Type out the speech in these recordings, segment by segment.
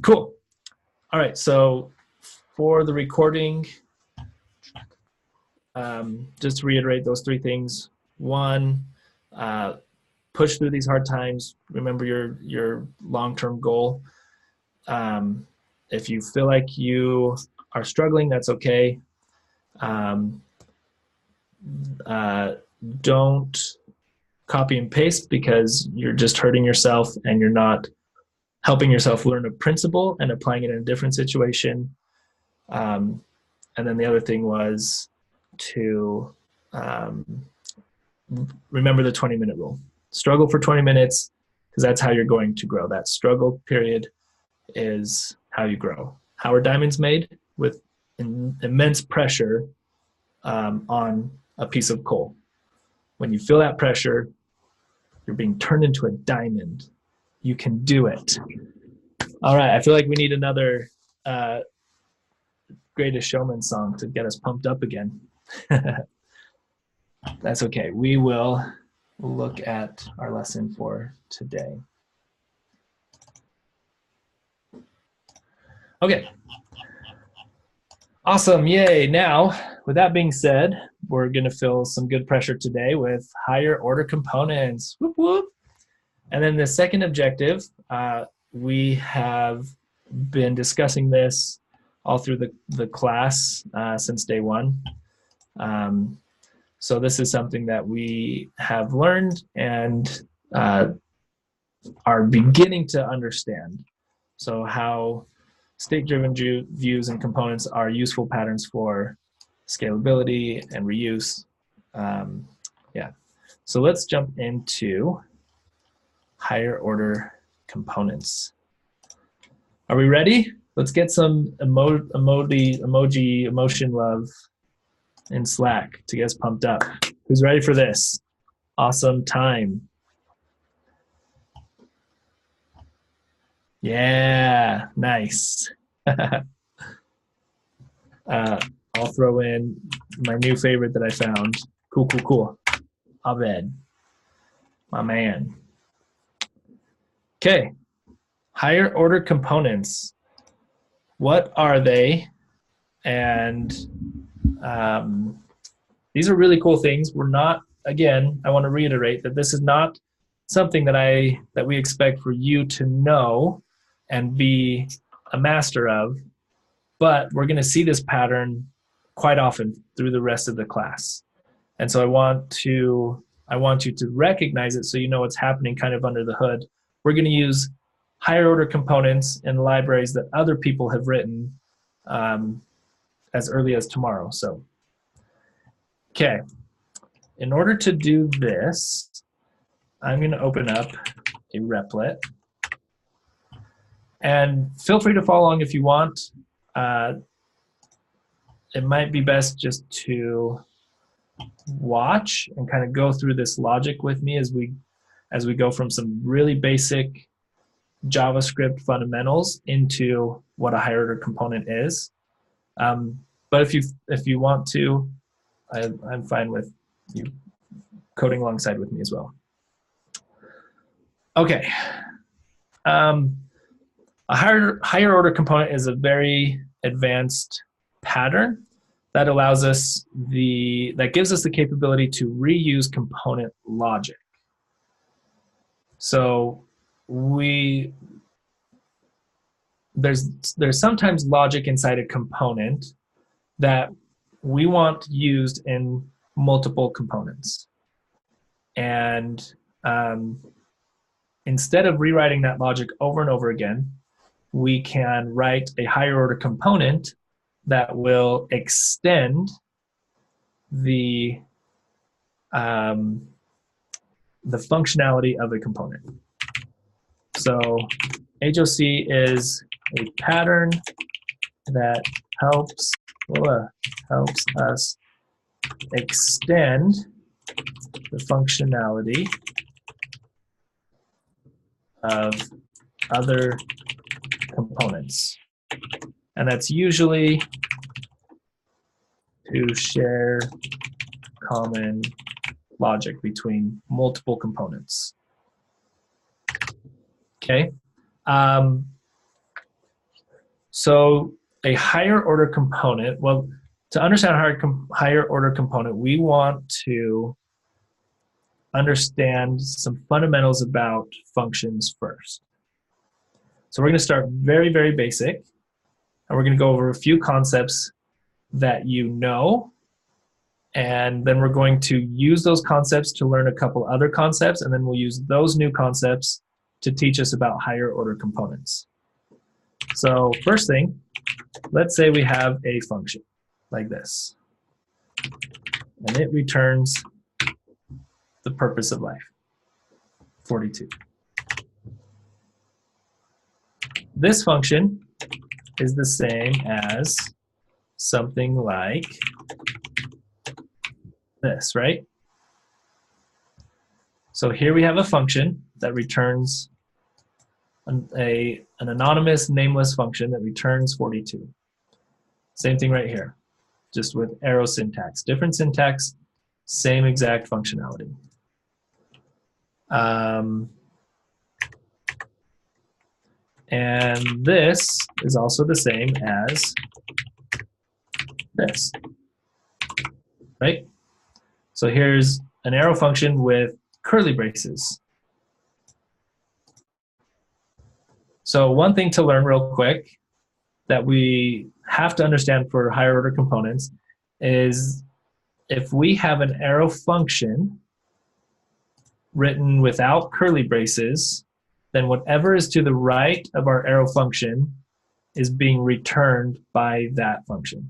Cool. All right, so for the recording, just to reiterate those three things. One, push through these hard times. Remember your long-term goal. If you feel like you are struggling, that's okay. Don't copy and paste because you're just hurting yourself and you're not helping yourself learn a principle and applying it in a different situation. And then the other thing was to remember the 20-minute rule. Struggle for 20 minutes because that's how you're going to grow. That struggle period is how you grow. How are diamonds made? With immense pressure on a piece of coal. When you feel that pressure, you're being turned into a diamond. You can do it. All right, I feel like we need another Greatest Showman song to get us pumped up again. That's okay. We will look at our lesson for today. Okay. Awesome. Yay. Now, with that being said, we're going to feel some good pressure today with higher order components. Whoop, whoop. And then the second objective, we have been discussing this all through the class since day one. So this is something that we have learned and are beginning to understand. So how state-driven views and components are useful patterns for scalability and reuse. Yeah. So let's jump into higher order components. Are we ready? Let's get some emoji, emotion love in Slack to get us pumped up. Who's ready for this? Awesome time. Yeah, nice. I'll throw in my new favorite that I found. Cool, cool, cool. Abed, my man. Okay, higher order components. What are they? And these are really cool things. We're not, again, I want to reiterate that this is not something that we expect for you to know and be a master of, but we're going to see this pattern quite often through the rest of the class. And so I want you to recognize it so you know what's happening kind of under the hood. We're going to use higher order components in libraries that other people have written as early as tomorrow. So, okay, in order to do this, I'm going to open up a replit. And feel free to follow along if you want. It might be best just to watch and kind of go through this logic with me as we go from some really basic JavaScript fundamentals into what a higher order component is. But if you want to, I'm fine with you coding alongside with me as well. Okay. A higher order component is a very advanced pattern that allows us that gives us the capability to reuse component logic. So there's sometimes logic inside a component that we want used in multiple components. And instead of rewriting that logic over and over again, we can write a higher order component that will extend the functionality of a component. So HOC is a pattern that helps us extend the functionality of other components. And that's usually to share common logic between multiple components. Okay. So a higher order component, well, to understand higher order component, we want to understand some fundamentals about functions first. So we're going to start very, very basic, and we're going to go over a few concepts that you know, and then we're going to use those concepts to learn a couple other concepts, and then we'll use those new concepts to teach us about higher order components. So first thing, let's say we have a function like this, and it returns the purpose of life, 42. This function is the same as something like this, right? So here we have a function that returns an anonymous, nameless function that returns 42. Same thing right here, just with arrow syntax. Different syntax, same exact functionality. And this is also the same as this, right? So here's an arrow function with curly braces. So one thing to learn real quick that we have to understand for higher order components is if we have an arrow function written without curly braces, then whatever is to the right of our arrow function is being returned by that function.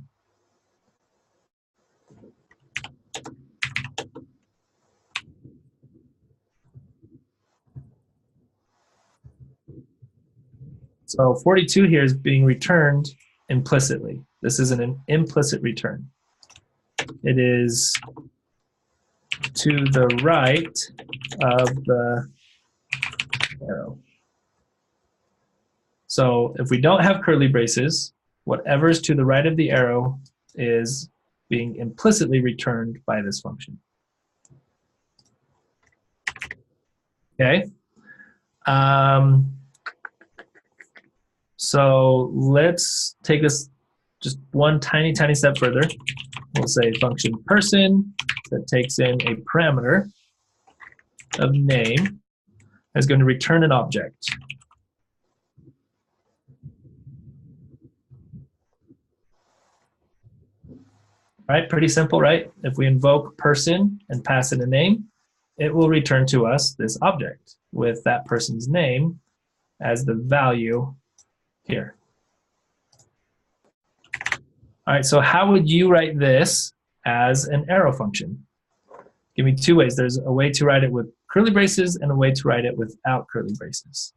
So 42 here is being returned implicitly. This is an implicit return. It is to the right of the arrow. So if we don't have curly braces, whatever is to the right of the arrow is being implicitly returned by this function. Okay. So let's take this just one tiny, tiny step further. We'll say function person that takes in a parameter of name is going to return an object. All right, pretty simple, right? If we invoke person and pass in a name, it will return to us this object with that person's name as the value here. All right, so how would you write this as an arrow function? Give me two ways. There's a way to write it with curly braces and a way to write it without curly braces.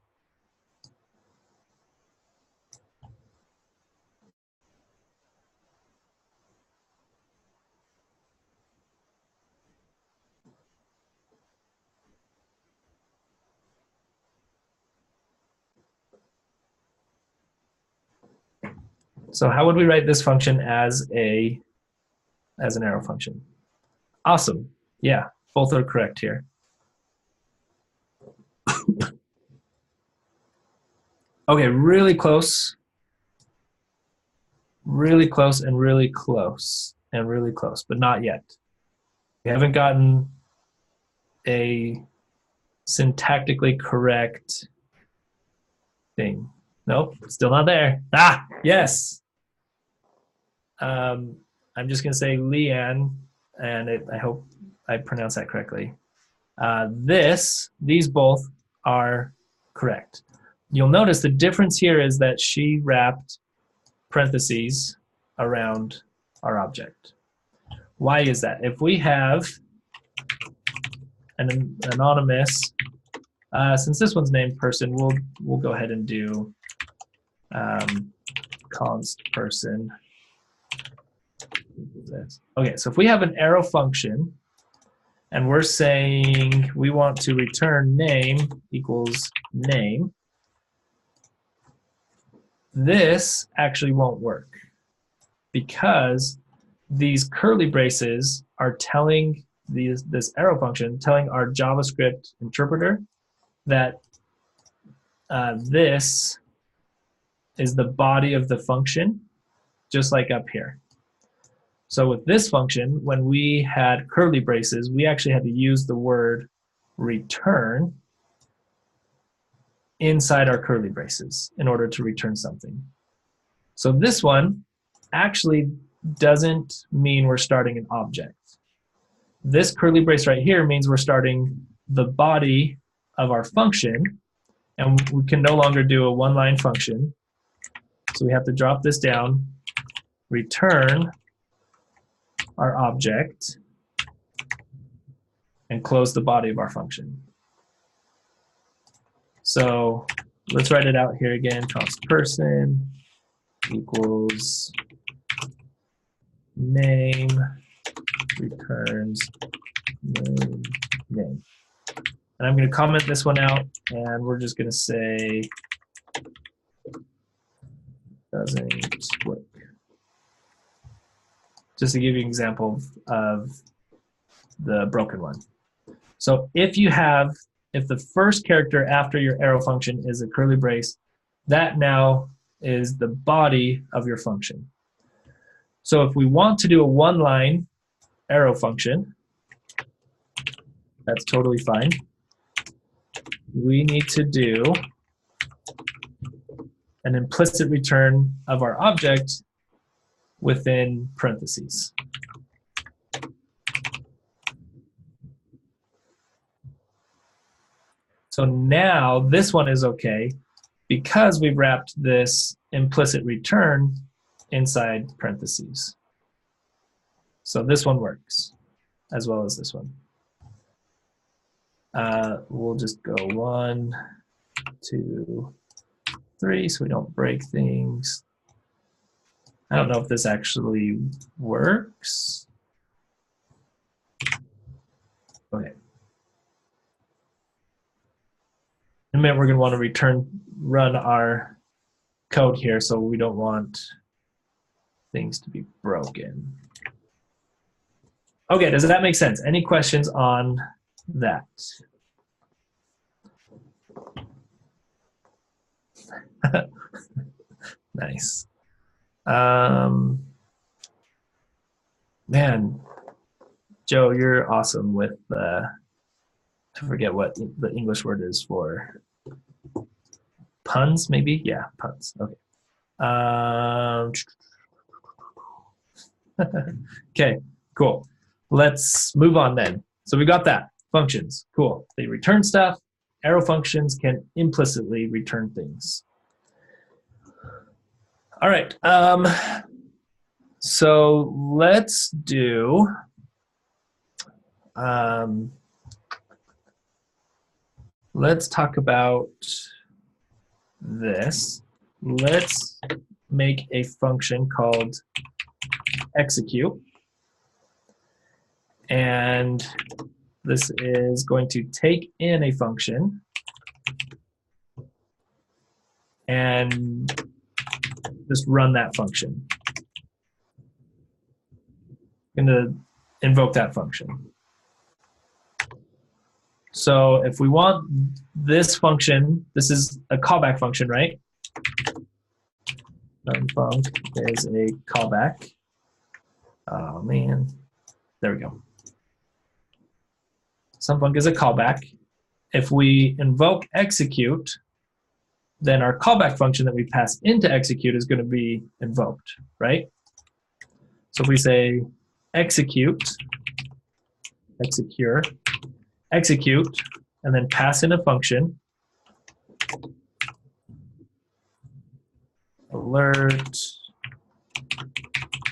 So how would we write this function as an arrow function? Awesome. Yeah, both are correct here. Okay, really close. Really close and really close and really close, but not yet. We haven't gotten a syntactically correct thing. Nope, still not there. Ah, yes. I'm just gonna say Leanne, and I hope I pronounced that correctly. These both are correct. You'll notice the difference here is that she wrapped parentheses around our object. Why is that? If we have an anonymous, since this one's named person, we'll go ahead and do const person. Okay, so if we have an arrow function and we're saying we want to return name equals name, this actually won't work because these curly braces are telling this arrow function, telling our JavaScript interpreter that this is the body of the function, just like up here. So with this function, when we had curly braces, we actually had to use the word return inside our curly braces in order to return something. So this one actually doesn't mean we're starting an object. This curly brace right here means we're starting the body of our function, and we can no longer do a one-line function. So we have to drop this down, return our object, and close the body of our function. So let's write it out here again. Const person equals name returns name. And I'm going to comment this one out, and we're just going to say doesn't work. Just to give you an example of the broken one. So if the first character after your arrow function is a curly brace, that now is the body of your function. So if we want to do a one-line arrow function, that's totally fine. We need to do an implicit return of our object within parentheses. So now this one is okay because we've wrapped this implicit return inside parentheses. So this one works as well as this one. We'll just go 1, 2, 3 so we don't break things. I don't know if this actually works. Okay. In a minute, we're going to want to run our code here, so we don't want things to be broken. Okay, does that make sense? Any questions on that? Nice. Man, Joe, you're awesome with I forget what the English word is for puns, maybe? Yeah, puns. Okay. Okay, cool. Let's move on then. So we got that. Functions, cool. They return stuff. Arrow functions can implicitly return things. All right. So let's do let's talk about this. Let's make a function called execute. And this is going to take in a function and just run that function. I'm going to invoke that function. So if we want this function, this is a callback function, right? Func is a callback. Oh man, there we go. Func is a callback. If we invoke execute, then our callback function that we pass into execute is going to be invoked, right? So if we say execute, execute, and then pass in a function, alert,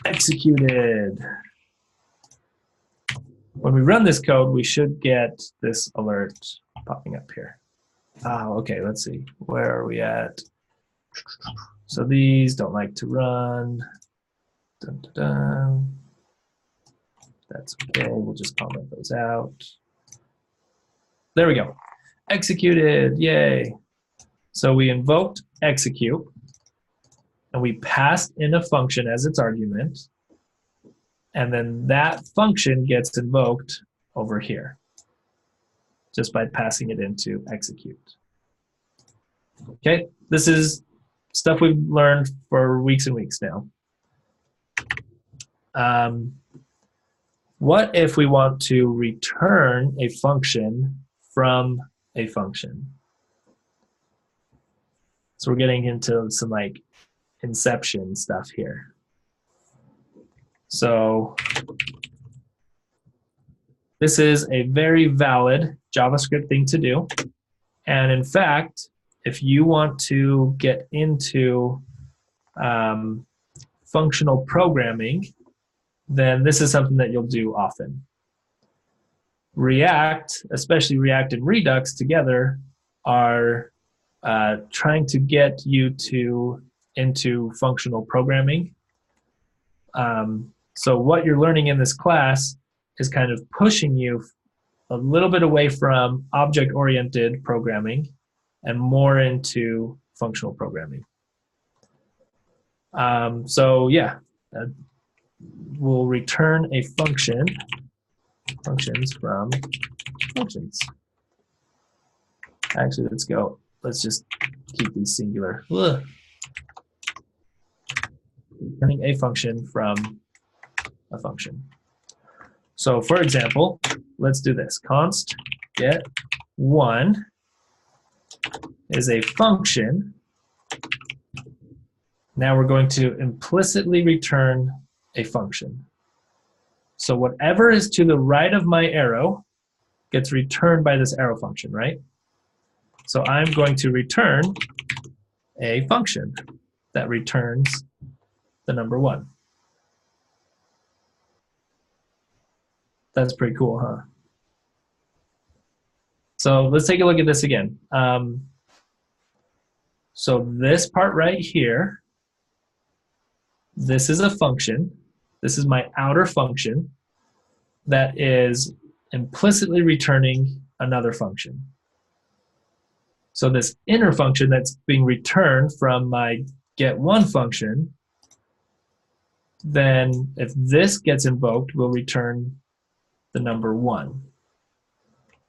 executed. When we run this code, we should get this alert popping up here. Oh, okay, let's see. Where are we at? So these don't like to run. Dun, dun, dun. That's okay, we'll just comment those out. There we go. Executed, yay. So we invoked execute, and we passed in a function as its argument, and then that function gets invoked over here just by passing it into execute. Okay, this is stuff we've learned for weeks and weeks now. What if we want to return a function from a function? So we're getting into some like inception stuff here. So this is a very valid JavaScript thing to do. And in fact, if you want to get into functional programming, then this is something that you'll do often. React, especially React and Redux together, are trying to get you into functional programming. So what you're learning in this class is kind of pushing you a little bit away from object-oriented programming and more into functional programming. So yeah, we'll return a function, functions from functions. Actually, let's just keep these singular. Ugh. Returning a function from a function. So for example, let's do this. Const get one is a function. Now we're going to implicitly return a function. So whatever is to the right of my arrow gets returned by this arrow function, right? So I'm going to return a function that returns the number 1. That's pretty cool, huh? So let's take a look at this again. So this part right here, this is a function. This is my outer function that is implicitly returning another function. So this inner function that's being returned from my get1 function, then if this gets invoked, we'll return the number 1.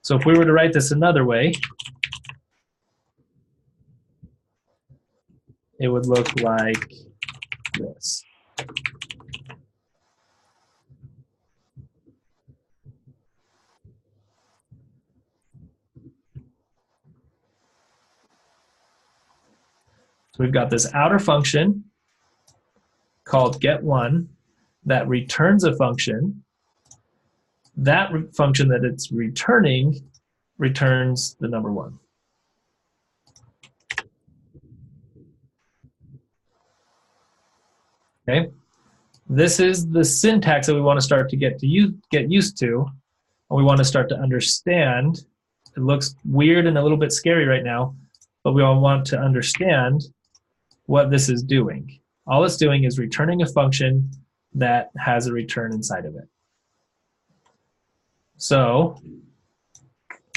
So if we were to write this another way, it would look like this. So we've got this outer function called get1 that returns a function. That function that it's returning returns the number 1. Okay, this is the syntax that we want to start to get used to, and we want to start to understand. It looks weird and a little bit scary right now, but we all want to understand what this is doing. All it's doing is returning a function that has a return inside of it. So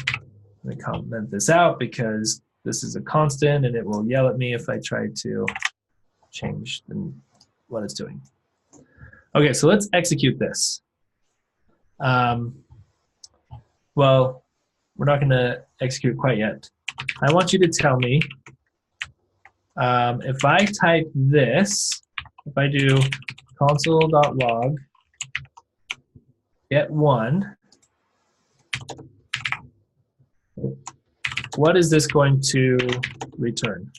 let me comment this out because this is a constant and it will yell at me if I try to change what it's doing. Okay, so let's execute this. Well, we're not going to execute quite yet. I want you to tell me if I type this, if I do console.log get1, what is this going to return?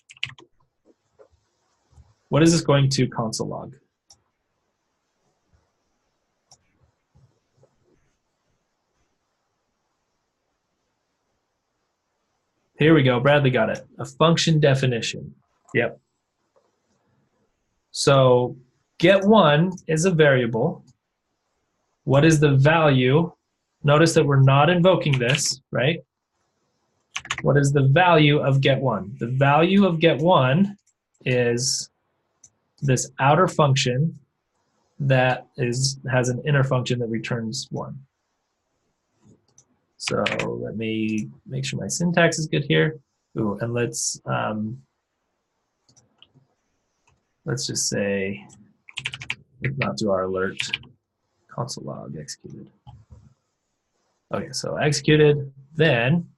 What is this going to console log? Here we go, Bradley got it. A function definition. Yep. So get1 is a variable. What is the value? Notice that we're not invoking this, right? What is the value of get1? The value of get1 is this outer function that has an inner function that returns 1. So let me make sure my syntax is good here. Ooh, and let's just say, let's not do our alert, console log executed. Okay, so executed, then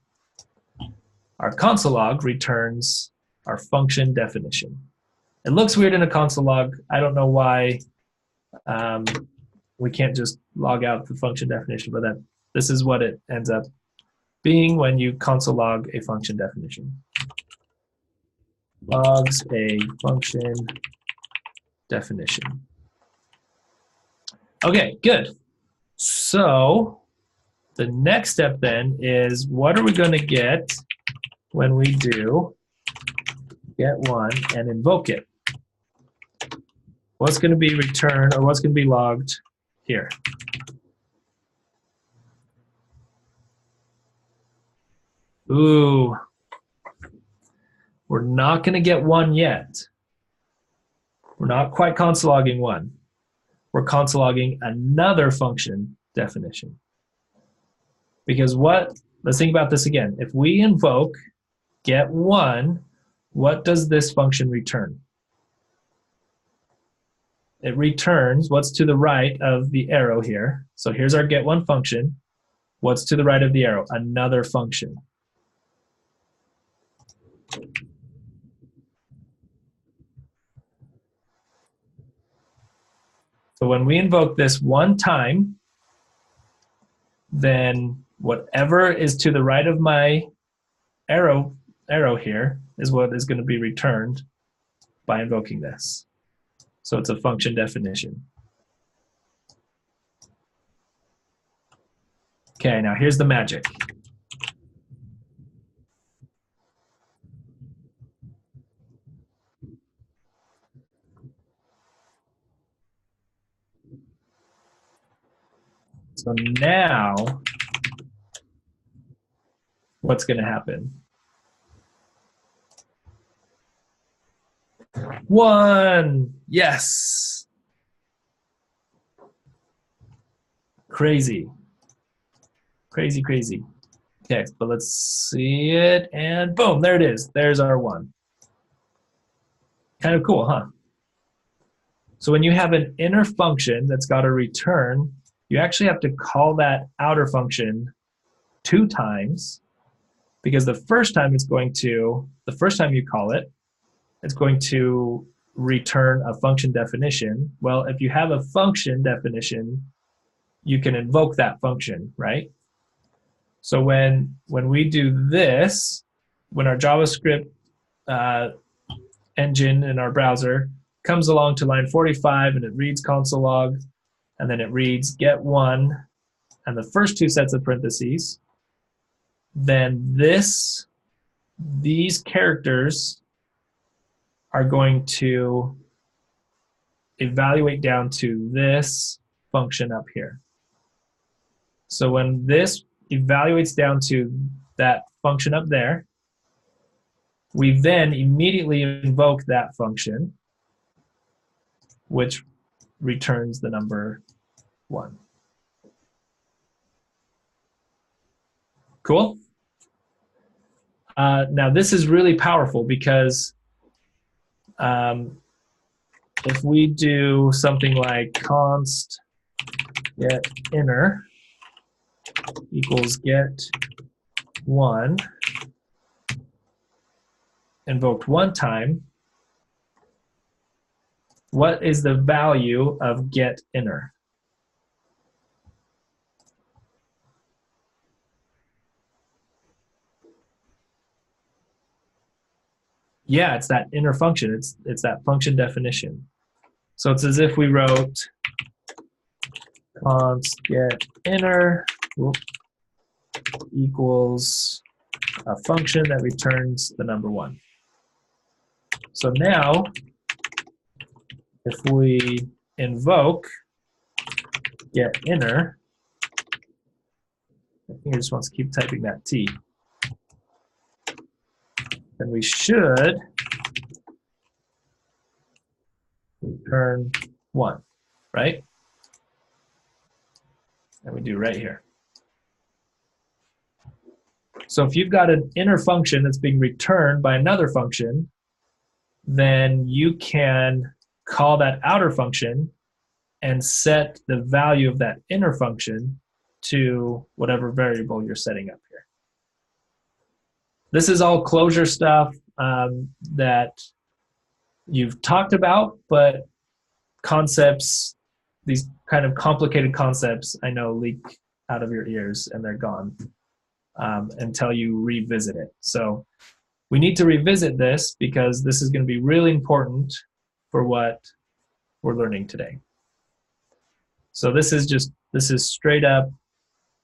our console log returns our function definition. It looks weird in a console log. I don't know why we can't just log out the function definition, but this is what it ends up being when you console log a function definition. Logs a function definition. Okay, good. So the next step then is, what are we going to get when we do get one and invoke it? What's going to be returned, or what's going to be logged here? Ooh, we're not going to get one yet. We're not quite console logging one. We're console logging another function definition. Because let's think about this again. If we invoke get one, what does this function return? It returns what's to the right of the arrow here. So here's our get one function. What's to the right of the arrow? Another function. So when we invoke this one time, then whatever is to the right of my arrow here is what is going to be returned by invoking this. So it's a function definition. Okay, now here's the magic. So now, what's going to happen? One, yes. Crazy. Crazy, crazy. Okay, but let's see it, and boom, there it is. There's our one. Kind of cool, huh? So when you have an inner function that's got a return, you actually have to call that outer function 2 times, because the first time you call it, it's going to return a function definition. Well, if you have a function definition, you can invoke that function, right? So when we do this, when our JavaScript engine in our browser comes along to line 45 and it reads console log, and then it reads get one and the first 2 sets of parentheses, then these characters are going to evaluate down to this function up here. So when this evaluates down to that function up there, we then immediately invoke that function, which returns the number 1. Cool? Now this is really powerful, because if we do something like const get inner equals get one, invoked one time, what is the value of get inner? Yeah, it's that inner function. It's that function definition. So it's as if we wrote const get inner equals a function that returns the number 1. So now, if we invoke get inner, I think it just wants to keep typing that T, then we should return 1, right? And we do right here. So if you've got an inner function that's being returned by another function, then you can call that outer function and set the value of that inner function to whatever variable you're setting up here. This is all closure stuff that you've talked about, but concepts, these kind of complicated concepts, I know leak out of your ears and they're gone until you revisit it. So we need to revisit this because this is going to be really important for what we're learning today. So this is straight up,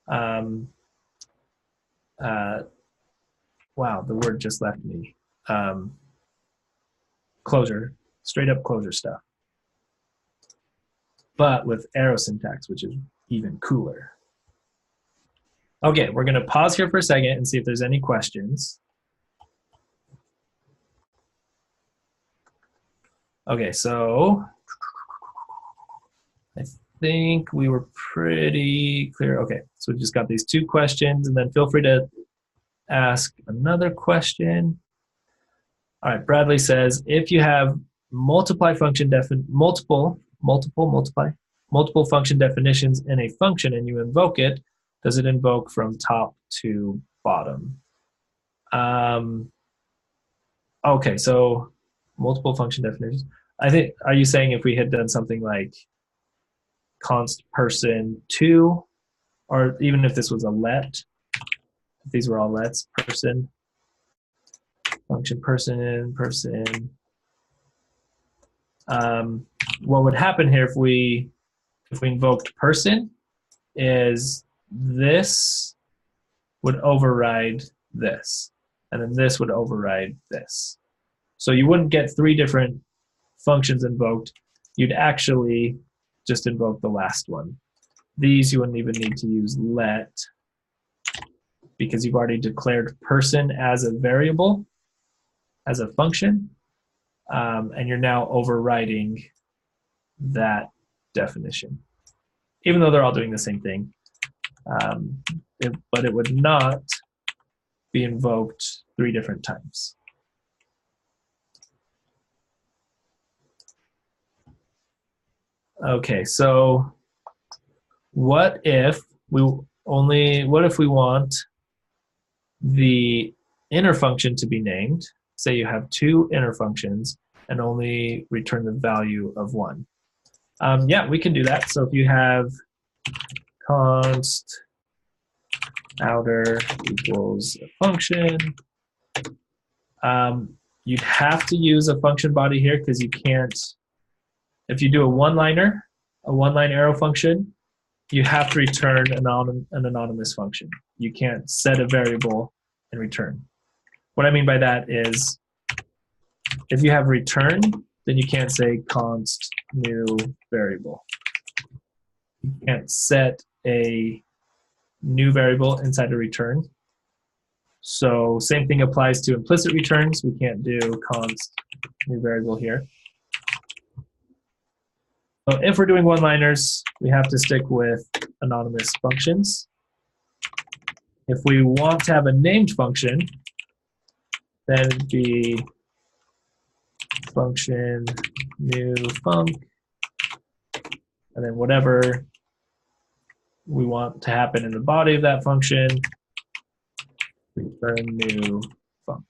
wow, the word just left me. Closure, straight up closure stuff. But with arrow syntax, which is even cooler. Okay, we're going to pause here for a second and see if there's any questions. Okay, so I think we were pretty clear. Okay, so we just got these two questions, and then feel free to ask another question. All right, Bradley says, if you have multiple function definitions in a function and you invoke it, does it invoke from top to bottom? Okay, so multiple function definitions. I think, are you saying if we had done something like const person 2, or even if this was a let, if these were all lets, person, function person, what would happen here if we invoked person is this would override this, and then this would override this. So you wouldn't get 3 different functions invoked. You'd actually just invoke the last one. These you wouldn't even need to use let because you've already declared person as a variable, as a function, and you're now overriding that definition. Even though they're all doing the same thing, but it would not be invoked 3 different times. Okay, so what if we want the inner function to be named? Say you have 2 inner functions and only return the value of 1. Yeah, we can do that. So if you have const outer equals a function, you'd have to use a function body here because you can't, if you do a one-line arrow function, you have to return an anonymous function. You can't set a variable and return. What I mean by that is if you have return, then you can't say const new variable. You can't set a new variable inside a return. So same thing applies to implicit returns. We can't do const new variable here. So if we're doing one-liners, we have to stick with anonymous functions. If we want to have a named function, then it'd be function new func, and then whatever we want to happen in the body of that function, return new func.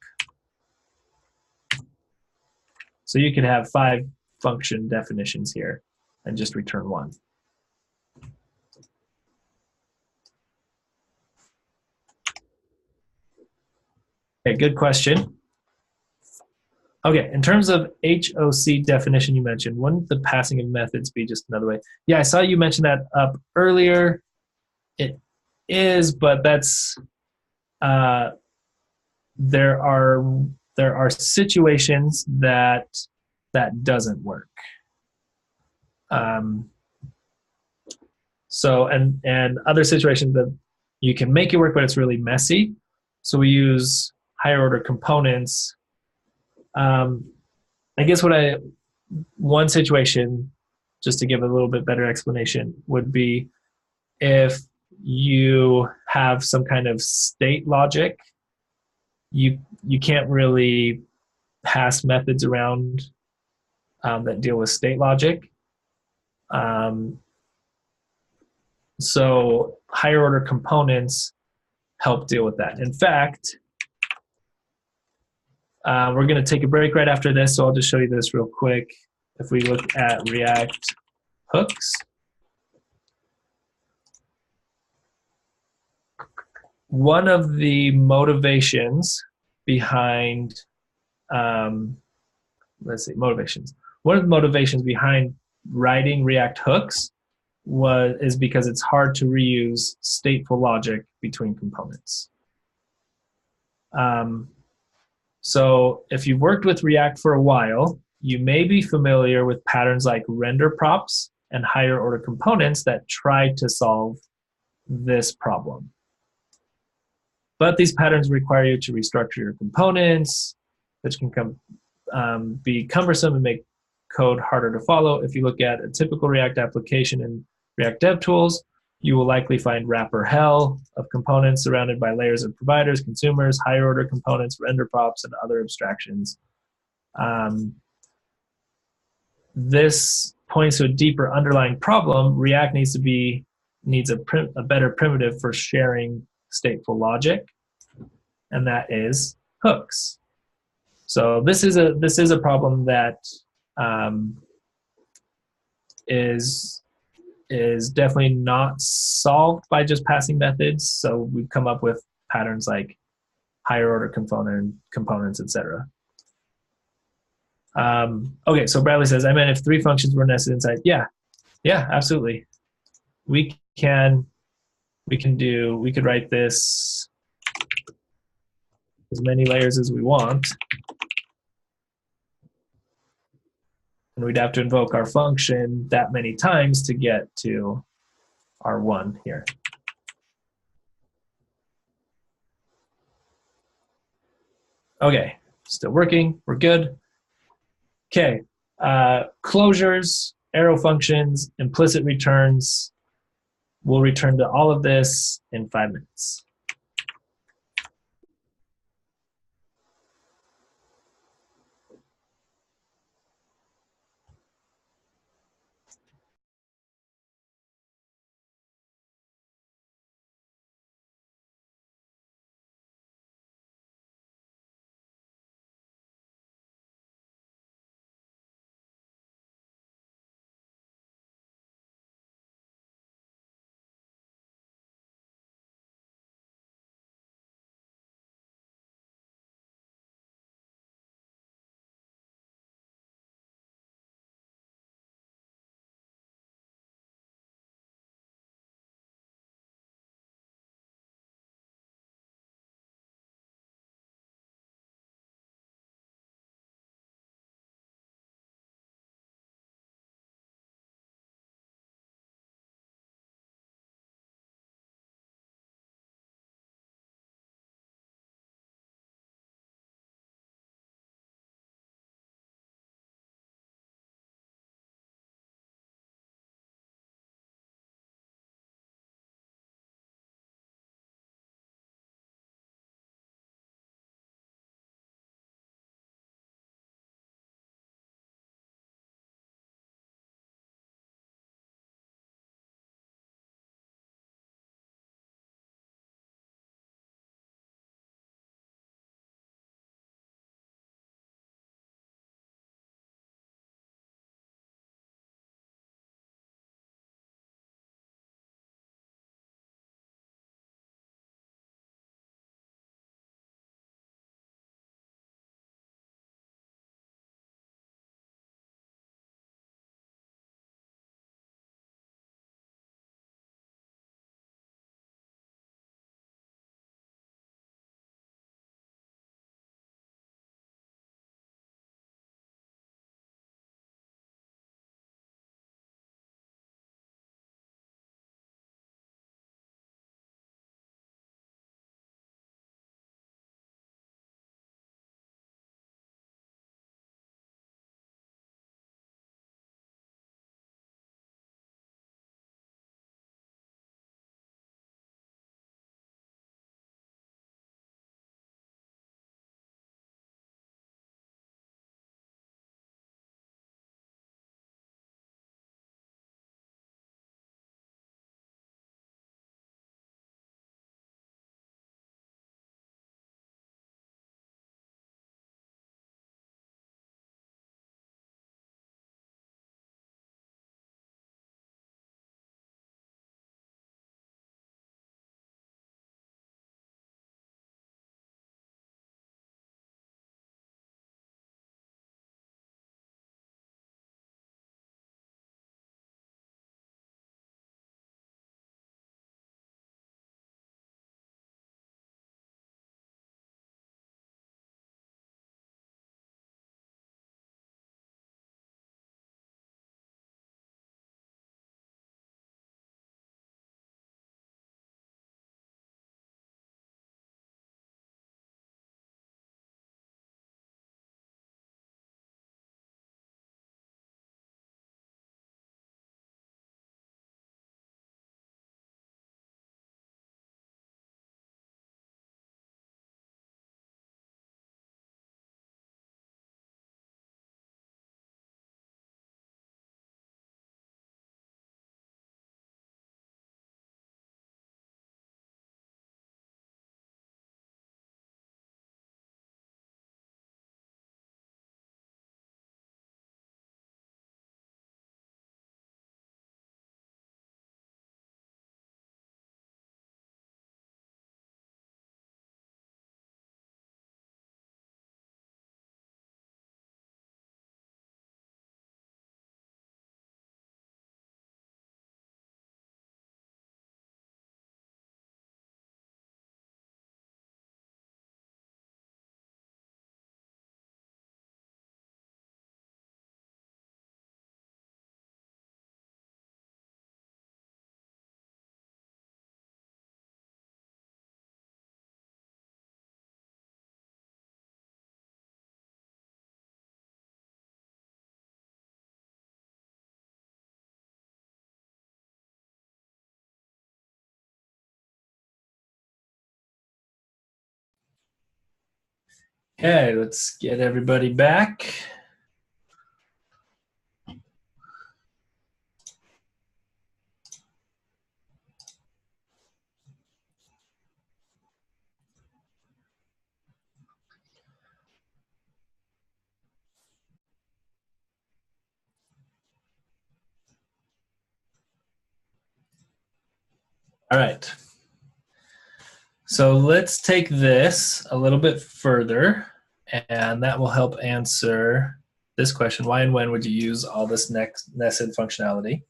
So you could have 5 function definitions here and just return 1. Okay, good question. Okay, in terms of HOC definition you mentioned, wouldn't the passing of methods be just another way? Yeah, I saw you mention that up earlier. It is, but that's there are situations that doesn't work. So and other situations that you can make it work, but it's really messy. So we use higher order components. I guess one situation, just to give a little bit better explanation, would be if you have some kind of state logic, you can't really pass methods around that deal with state logic. So higher order components help deal with that. In fact, We're going to take a break right after this, so I'll just show you this real quick. If we look at React hooks, one of the motivations behind, motivations. One of the motivations behind writing React hooks is because it's hard to reuse stateful logic between components. So if you've worked with React for a while, you may be familiar with patterns like render props and higher order components that try to solve this problem. But these patterns require you to restructure your components, which can be cumbersome and make code harder to follow. If you look at a typical React application in React DevTools, you will likely find wrapper hell of components surrounded by layers of providers, consumers, higher order components, render props, and other abstractions. This points to a deeper underlying problem. React needs a better primitive for sharing stateful logic, and that is hooks. So this is a problem that is definitely not solved by just passing methods. So we've come up with patterns like higher order components, etc. Okay, so Bradley says, I meant if 3 functions were nested inside. Yeah, absolutely. We could write this as many layers as we want. And we'd have to invoke our function that many times to get to our 1 here. Okay, still working, we're good. Okay, closures, arrow functions, implicit returns. We'll return to all of this in 5 minutes. Okay, let's get everybody back. All right. So let's take this a little bit further, and that will help answer this question. Why and when would you use all this nested functionality?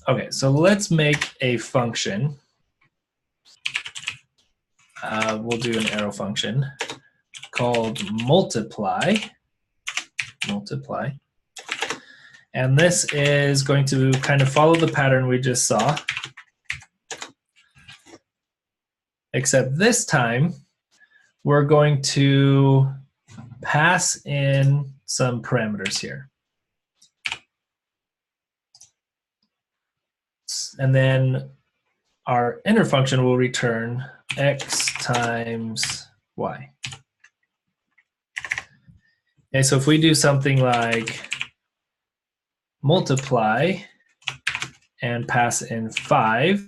Okay, so let's make a function. We'll do an arrow function called multiply. And this is going to kind of follow the pattern we just saw, except this time we're going to pass in some parameters here. And then our inner function will return x times y. Okay, so if we do something like multiply and pass in 5,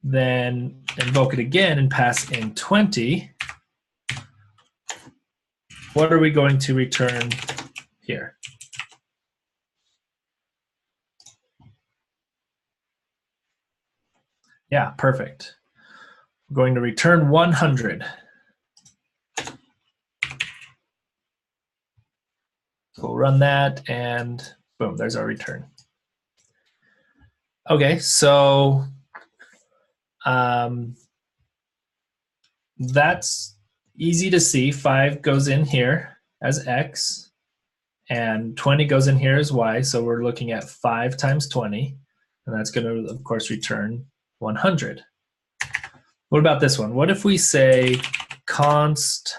then invoke it again and pass in 20, what are we going to return here? Yeah, perfect. We're going to return 100. So we'll run that, and boom, there's our return. Okay, so that's easy to see. 5 goes in here as x, and 20 goes in here as y, so we're looking at 5 times 20, and that's going to, of course, return 100. What about this one? What if we say const,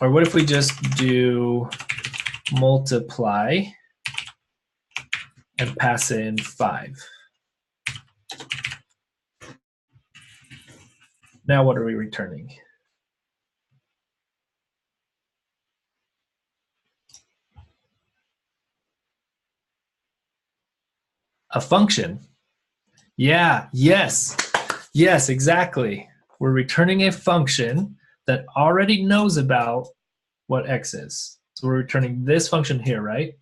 or what if we just do multiply and pass in 5? Now what are we returning? A function. Yeah, yes, exactly. We're returning a function that already knows about what x is. So we're returning this function here, right?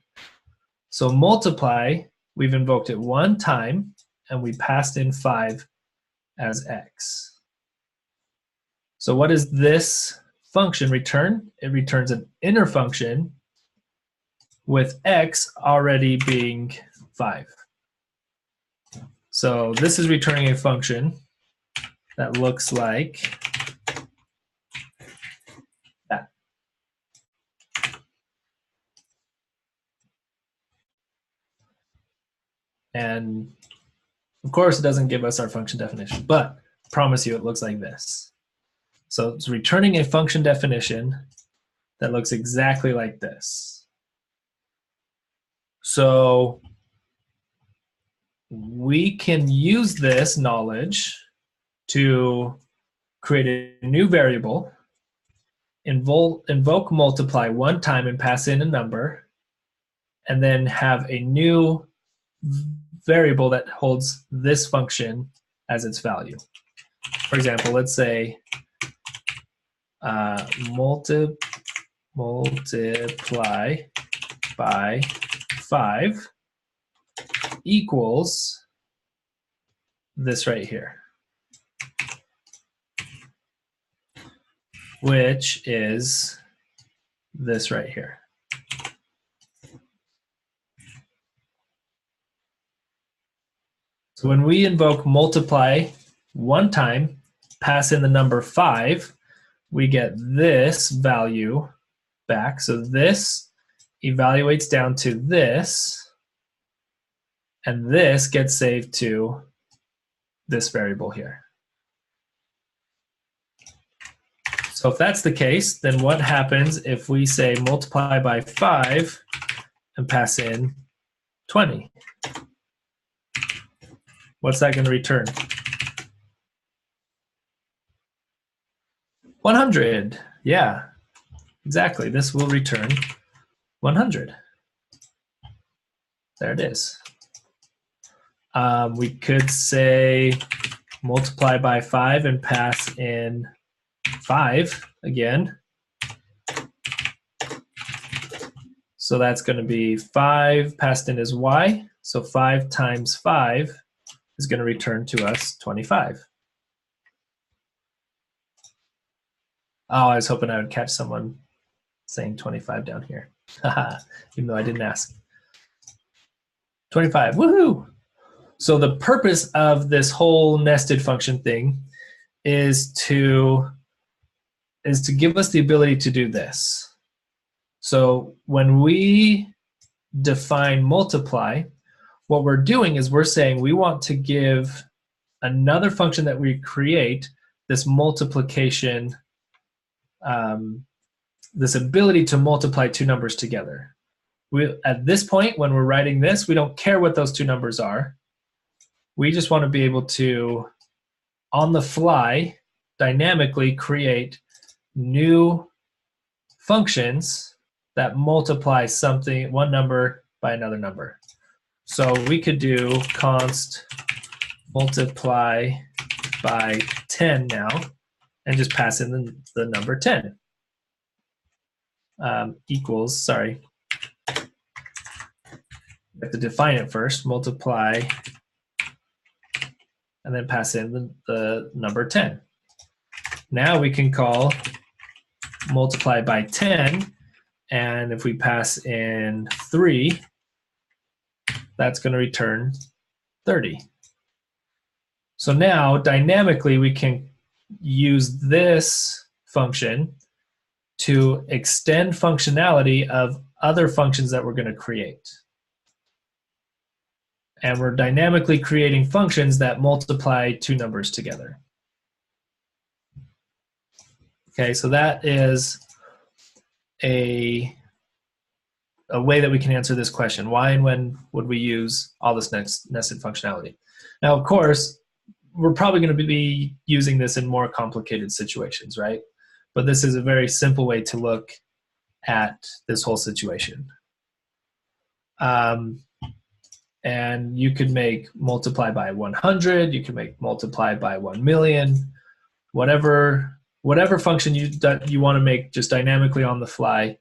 So multiply, we've invoked it one time, and we passed in 5 as x. So what does this function return? It returns an inner function with x already being 5. So this is returning a function that looks like that. And of course, it doesn't give us our function definition, but I promise you it looks like this. So it's returning a function definition that looks exactly like this. So we can use this knowledge to create a new variable, invoke multiply one time and pass in a number, and then have a new variable that holds this function as its value. For example, let's say multiply by 5 equals this right here, which is this right here. So when we invoke multiply one time, pass in the number 5, we get this value back. So this evaluates down to this, and this gets saved to this variable here. So if that's the case, then what happens if we say multiply by 5 and pass in 20? What's that going to return? 100. Yeah, exactly. This will return 100. There it is. We could say multiply by 5 and pass in 5 again. So that's going to be 5 passed in as y. So 5 times 5 is going to return to us 25. Oh, I was hoping I would catch someone saying 25 down here, even though I didn't ask. 25, woohoo! So the purpose of this whole nested function thing is to give us the ability to do this. So when we define multiply, what we're doing is we're saying we want to give another function that we create this multiplication, this ability to multiply two numbers together. At this point, when we're writing this, we don't care what those two numbers are. We just want to be able to, on the fly, dynamically create new functions that multiply something, one number by another number. So we could do const multiply by 10 now and just pass in the number 10. Equals, sorry. We have to define it first, multiply, and then pass in the number 10. Now we can call multiply by 10, and if we pass in 3, that's going to return 30. So now, dynamically, we can use this function to extend functionality of other functions that we're going to create. And we're dynamically creating functions that multiply two numbers together. Okay, so that is a way that we can answer this question. Why and when would we use all this nested functionality? Now, of course, we're probably going to be using this in more complicated situations, right? But this is a very simple way to look at this whole situation. And you could make multiply by 100, you can make multiply by 1 million, whatever function you want to make just dynamically on the fly,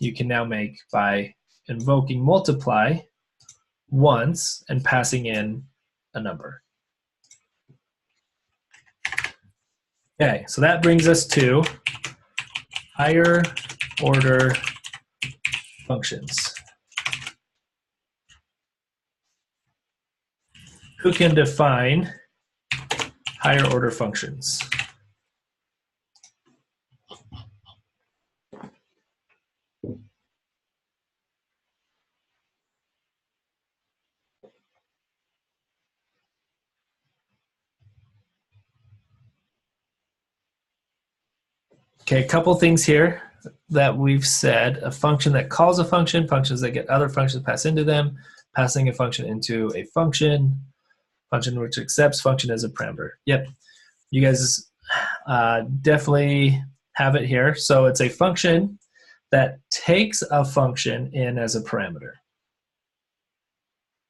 you can now make by invoking multiply once and passing in a number. Okay, so that brings us to higher order functions. Who can define higher order functions? Okay, a couple things here that we've said. A function that calls a function, functions that get other functions passed into them, passing a function into a function which accepts function as a parameter. Yep, you guys definitely have it here. So it's a function that takes a function in as a parameter.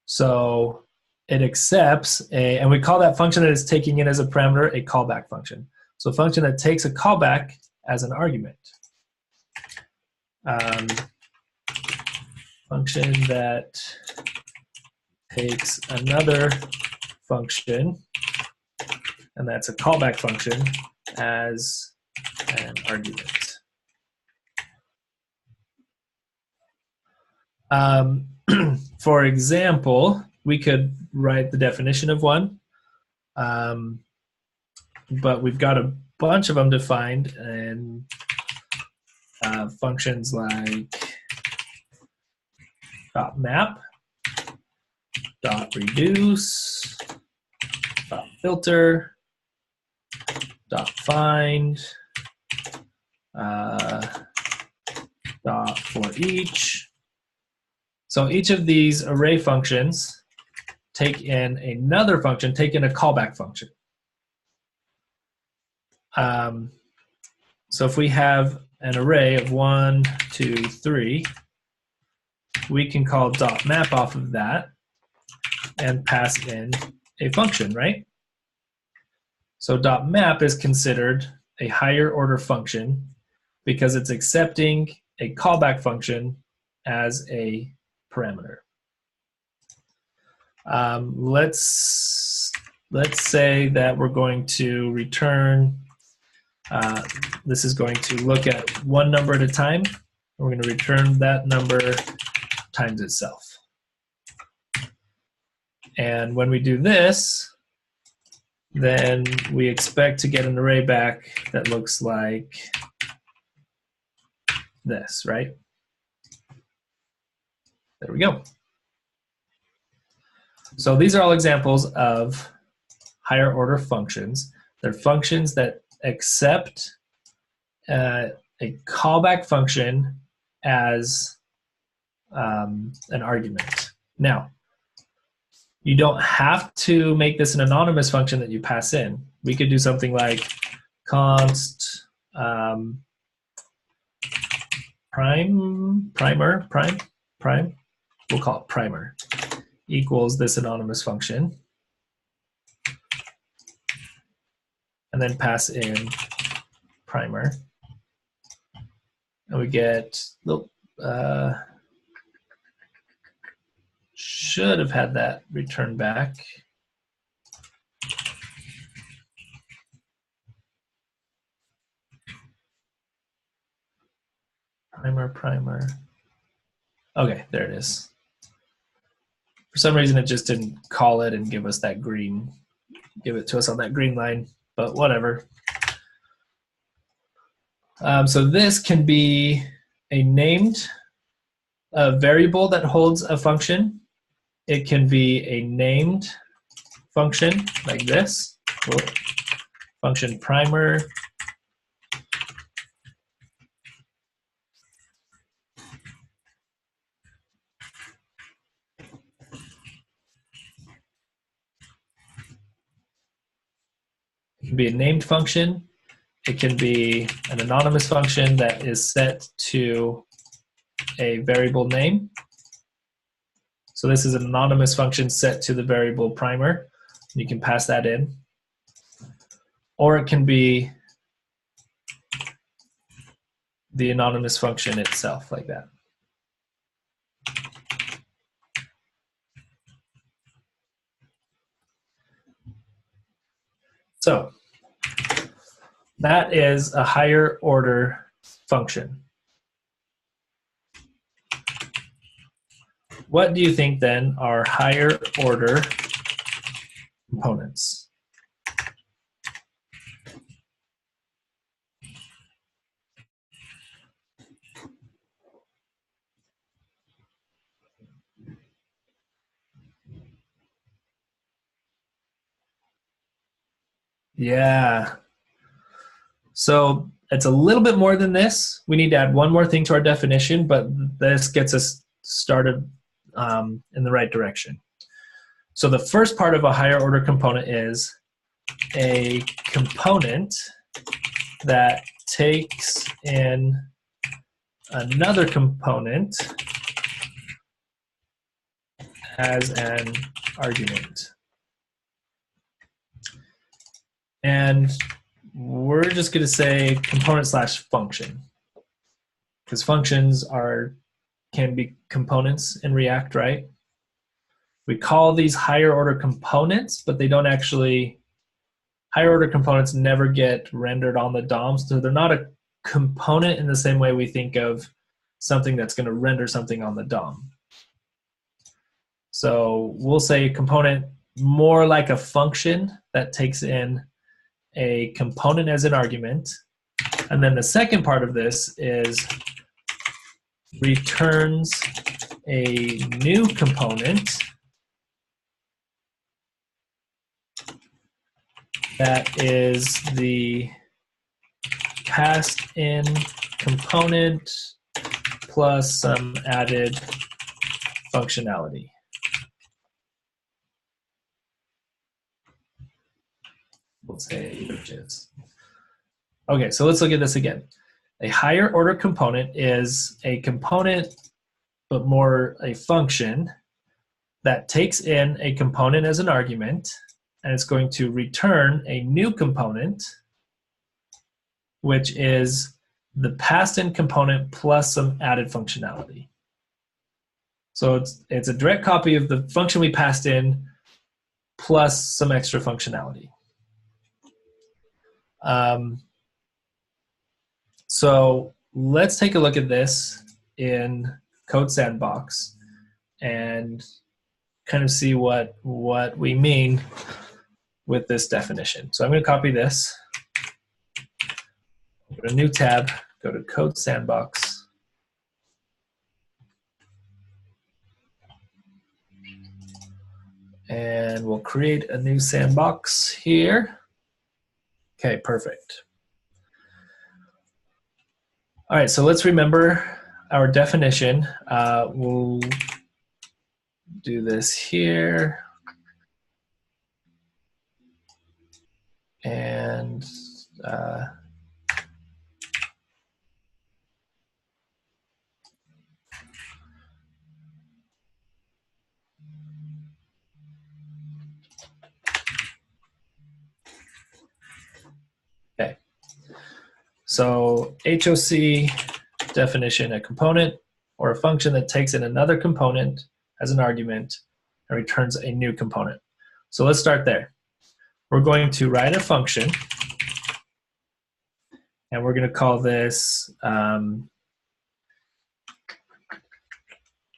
So it accepts and we call that function that it's taking in as a parameter a callback function. So a function that takes a callback as an argument. Function that takes another function, and that's a callback function, as an argument. For example, we could write the definition of one, but we've got a bunch of them defined, and functions like .map, .reduce, .filter, .find, dot for each. So each of these array functions take in another function, take in a callback function. So if we have an array of 1, 2, 3, we can call dot map off of that and pass in a function, right? So dot map is considered a higher order function because it's accepting a callback function as a parameter. Let's say that we're going to return, this is going to look at one number at a time. We're going to return that number times itself. And when we do this, then we expect to get an array back that looks like this, right? There we go. So these are all examples of higher order functions. They're functions that accept a callback function as an argument. Now, you don't have to make this an anonymous function that you pass in. We could do something like const prime, we'll call it primer, equals this anonymous function, and then pass in primer, and we get, should have had that return back. Primer. Okay, there it is. For some reason, it just didn't call it and give us that green, give it to us on that green line, but whatever. So this can be a named variable that holds a function. It can be a named function like this. Function primer. It can be a named function. It can be an anonymous function that is set to a variable name. So this is an anonymous function set to the variable primer. You can pass that in. Or it can be the anonymous function itself, like that. So that is a higher order function. What do you think then are higher order components? Yeah. So it's a little bit more than this. We need to add one more thing to our definition, but this gets us started in the right direction. So the first part of a higher order component is a component that takes in another component as an argument. And we're just going to say component slash function, because functions can be components in React, right? We call these higher order components, but they don't actually, higher order components never get rendered on the DOM, so they're not a component in the same way we think of something that's going to render something on the DOM. So we'll say a component more like a function that takes in a component as an argument. And then the second part of this is returns a new component that is the passed in component plus some added functionality. We'll say images. Okay, so let's look at this again. A higher order component is a component, but more a function that takes in a component as an argument, and it's going to return a new component, which is the passed-in component plus some added functionality. So it's a direct copy of the function we passed in plus some extra functionality. So let's take a look at this in Code Sandbox and kind of see what we mean with this definition. So I'm going to copy this, go to a new tab, go to Code Sandbox, and we'll create a new sandbox here. Okay, perfect. All right, so let's remember our definition. We'll do this here. And okay. So HOC definition, a component or a function that takes in another component as an argument and returns a new component. So let's start there. We're going to write a function, and we're going to call this,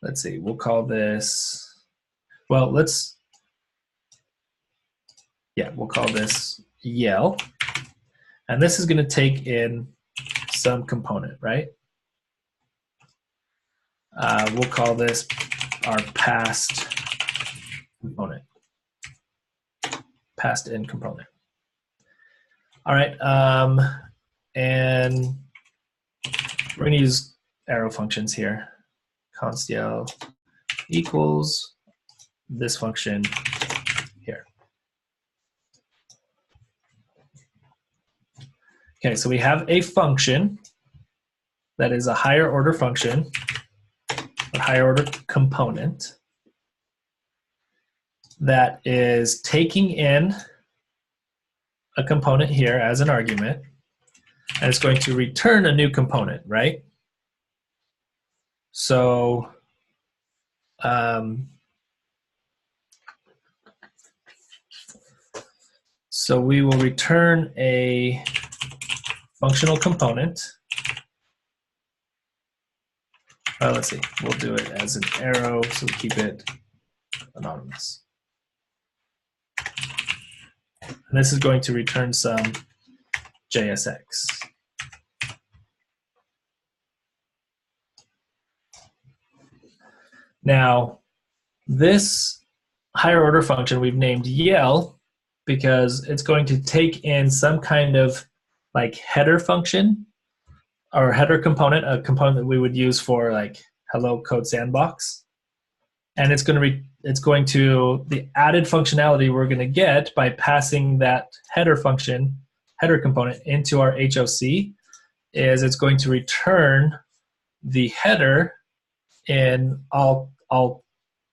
let's see, we'll call this, well, we'll call this yell. And this is going to take in some component, right? We'll call this our passed component, passed in component. All right, and we're going to use arrow functions here. Const yell equals this function here. Okay, so we have a function that is a higher order function, a higher order component that is taking in a component here as an argument, and it's going to return a new component, right? So so we will return a functional component. Let's see, we'll do it as an arrow so we keep it anonymous. And this is going to return some JSX. Now, this higher order function we've named yell because it's going to take in some kind of like header function or header component, a component that we would use for like hello code sandbox. And it's going to the added functionality we're going to get by passing that header function, header component into our HOC is it's going to return the header in all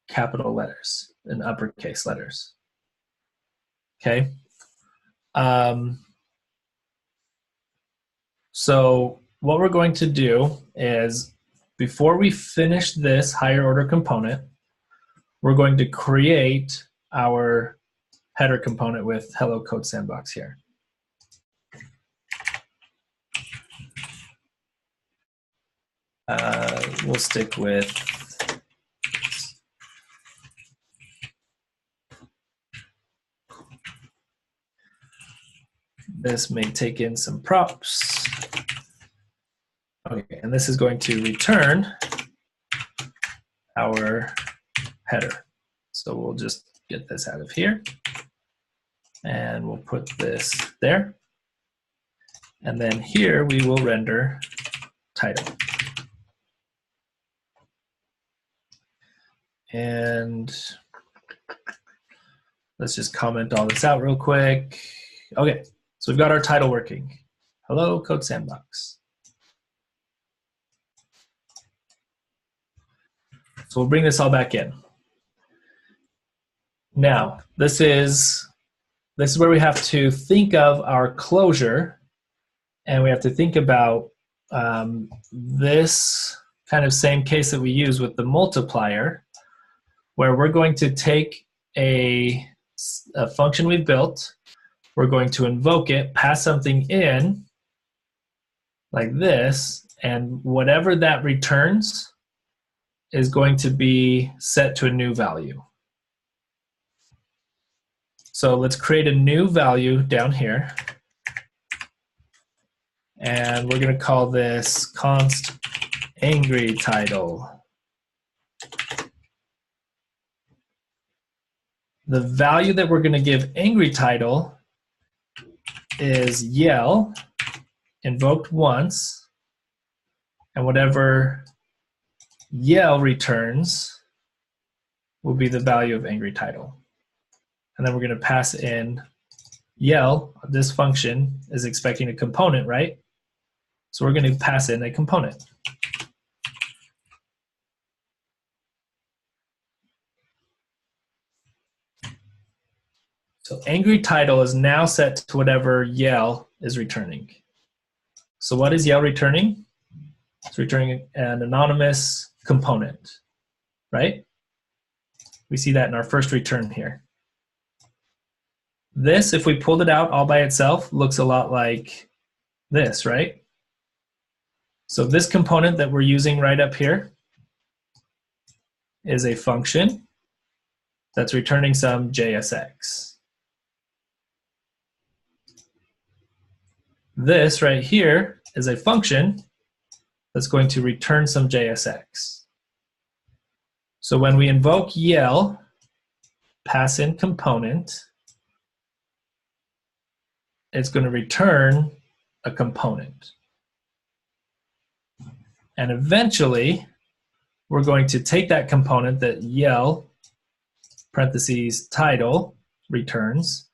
capital letters, in uppercase letters. Okay. So what we're going to do is before we finish this higher order component, we're going to create our header component with hello code sandbox here. We'll stick with this may take in some props. Okay, and this is going to return our header. So we'll just get this out of here and we'll put this there. And then here we will render title. And let's just comment all this out real quick. Okay, so we've got our title working. Hello, Code Sandbox. So we'll bring this all back in. Now, this is where we have to think of our closure, and we have to think about this kind of same case that we use with the multiplier, where we're going to take a function we built, we're going to invoke it, pass something in like this, and whatever that returns is going to be set to a new value. So let's create a new value down here. And we're going to call this const angry title. The value that we're going to give angry title is yell, invoked once, and whatever yell returns will be the value of angry title. And then we're going to pass in yell. This function is expecting a component, right? So we're going to pass in a component. So angry title is now set to whatever yell is returning. So what is yell returning? It's returning an anonymous component, right? We see that in our first return here. This, if we pulled it out all by itself, looks a lot like this, right? So this component that we're using right up here is a function that's returning some JSX. This right here is a function that's going to return some JSX. So when we invoke yell, pass in component, it's going to return a component. And eventually, we're going to take that component that yell, parentheses, title, returns,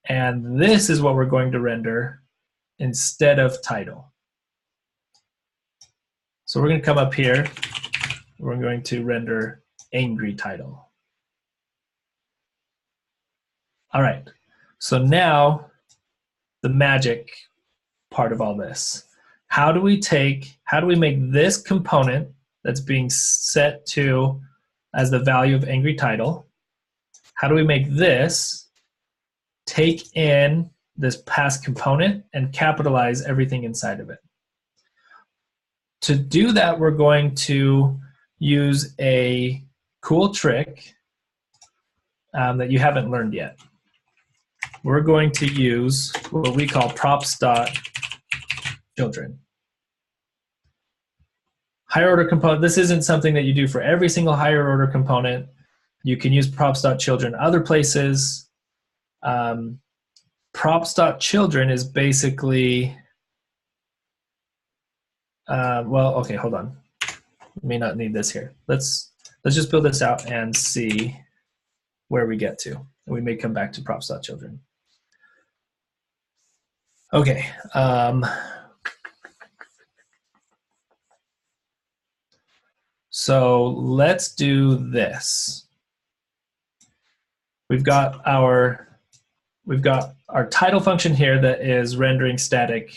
and this is what we're going to render instead of title. So we're going to come up here, we're going to render angry title. All right, so now the magic part of all this. How do we make this component that's being set to as the value of angry title, how do we make this take in this past component and capitalize everything inside of it? To do that, we're going to use a cool trick that you haven't learned yet. We're going to use what we call props.children. Higher order component, this isn't something that you do for every single higher order component. You can use props.children other places. Props.children is basically, well, okay, hold on. We may not need this here. Let's just build this out and see where we get to. We may come back to props.children. Okay. So let's do this. We've got our title function here that is rendering static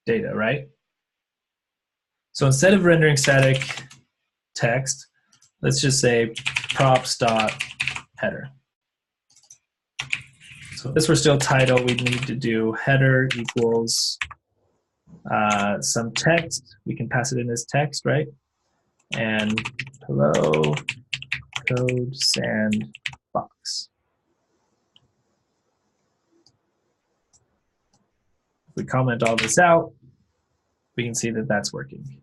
data, right? So instead of rendering static text, let's just say props.header. So if this were still title, we'd need to do header equals some text. We can pass it in as text, right? And hello, code sandbox. If we comment all this out, we can see that that's working.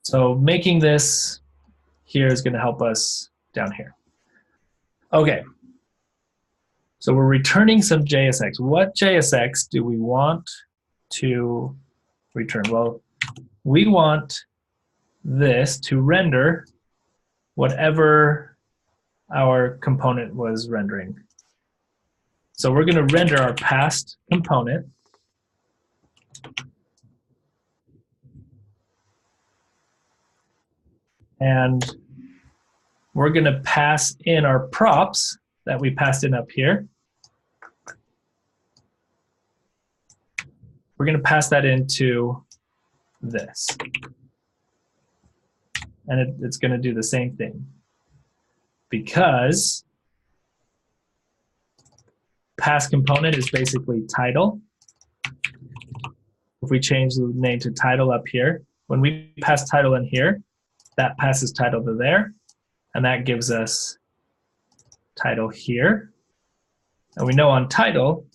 So making this here is going to help us down here. Okay. So we're returning some JSX. What JSX do we want to return? Well, we want this to render whatever our component was rendering. So we're going to render our past component. And we're going to pass in our props that we passed in up here. We're going to pass that into this. And it's going to do the same thing. Because past component is basically title. If we change the name to title up here, when we pass title in here, that passes title to there, and that gives us title here. And we know on title,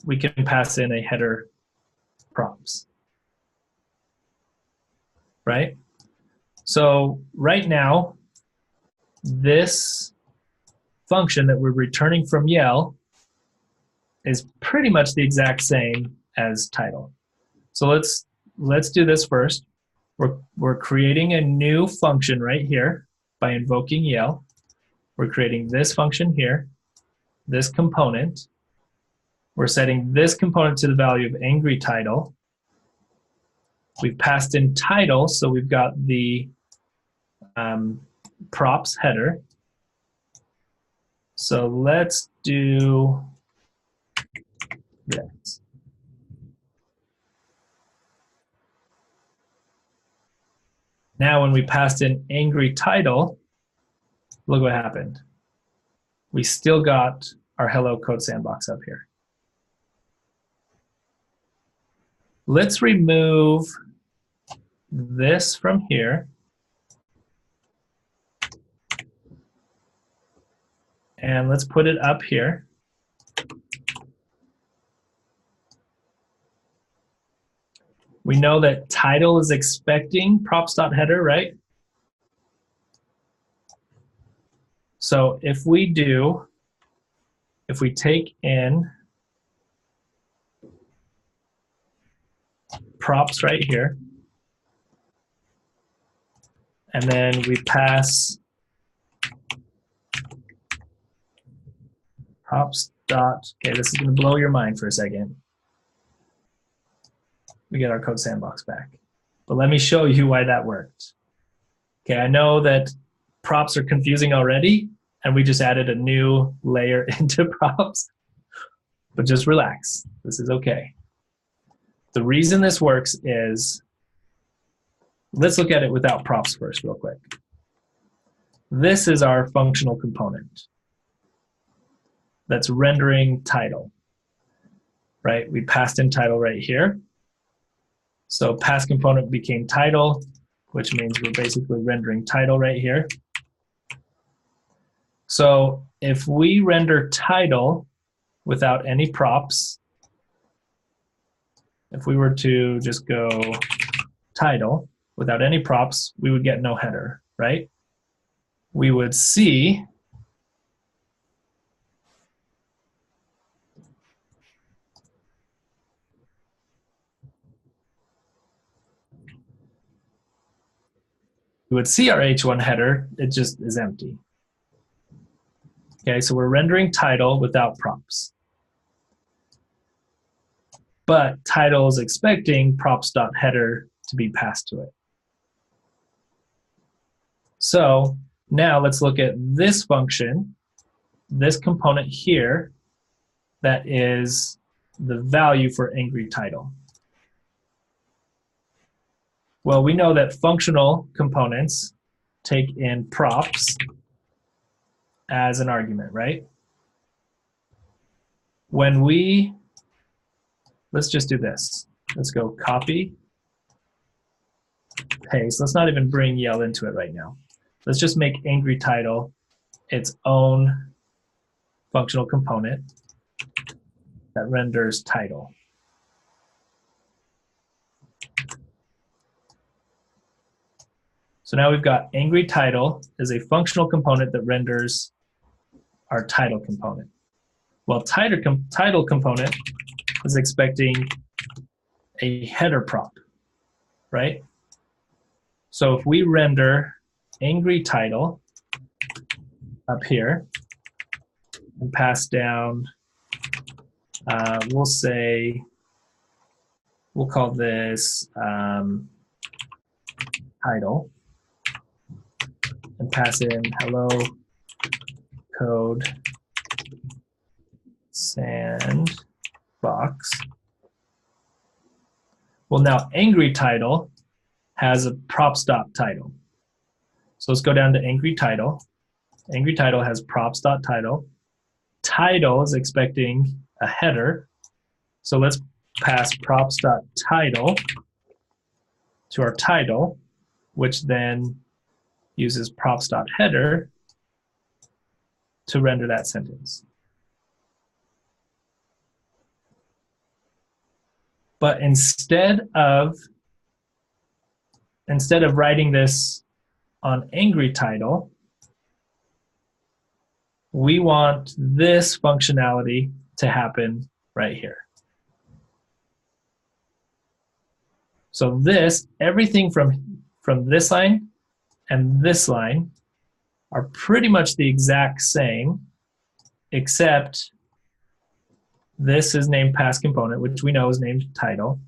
we can pass in a header props, right? So right now, this function that we're returning from Yell is pretty much the exact same as title. So let's do this first. We're creating a new function right here by invoking Yell. We're creating this function here, this component. We're setting this component to the value of angry title. We've passed in title, so we've got the props header. So let's do this. Now when we passed in angry title, look what happened. We still got our hello code sandbox up here. Let's remove this from here. And let's put it up here. We know that title is expecting props.header, right? So if we take in props right here, and then we pass props dot, okay, this is going to blow your mind for a second. We get our code sandbox back. But let me show you why that worked. Okay, I know that props are confusing already, and we just added a new layer into props. But just relax. This is okay. The reason this works is, let's look at it without props first real quick. This is our functional component that's rendering title, right? We passed in title right here. So past component became title, which means we're basically rendering title right here. So if we render title without any props, if we were to just go title without any props, we would get no header, right? We would see our H1 header, it just is empty. Okay, so we're rendering title without props. But title is expecting props.header to be passed to it. So now let's look at this function, this component here, that is the value for angry title. Well, we know that functional components take in props as an argument, right? When we, let's just do this. Let's go copy, paste. Let's not even bring Yell into it right now. Let's just make angry title its own functional component that renders title. So now we've got angry title as a functional component that renders our title component. Well, title component is expecting a header prop, right? So if we render angry title up here and pass down, we'll call this title, and pass in hello code sandbox. Well, now angry title has a props.title. So let's go down to angry title. Angry title has props.title. Title is expecting a header. So let's pass props.title to our title, which then uses props.header to render that sentence. But instead of writing this on angry title, we want this functionality to happen right here. So everything from this line and this line are pretty much the exact same, except this is named pass component, which we know is named title.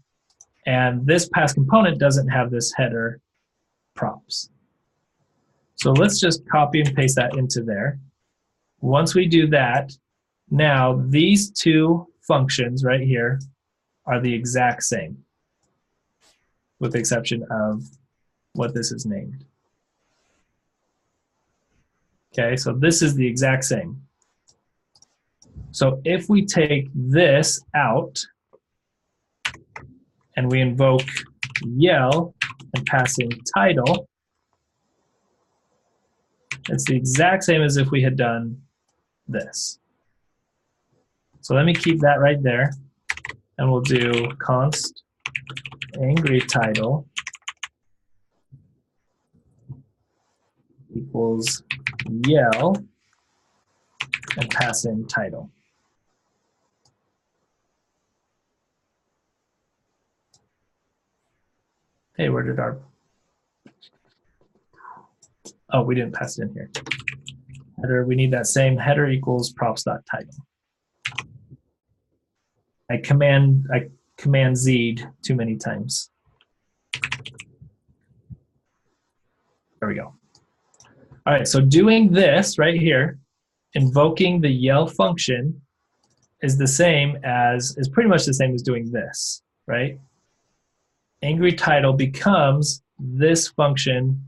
And this pass component doesn't have this header props. So let's just copy and paste that into there. Once we do that, now these two functions right here are the exact same, with the exception of what this is named. Okay, so this is the exact same. So if we take this out and we invoke yell and pass in title, it's the exact same as if we had done this. So let me keep that right there, and we'll do const angry title equals yell and pass in title. Hey, where did our... Oh, we didn't pass it in here. Header, we need that same header equals props.title. I command Z'd too many times. There we go. All right, so doing this right here, invoking the yell function is pretty much the same as doing this, right? Angry title becomes this function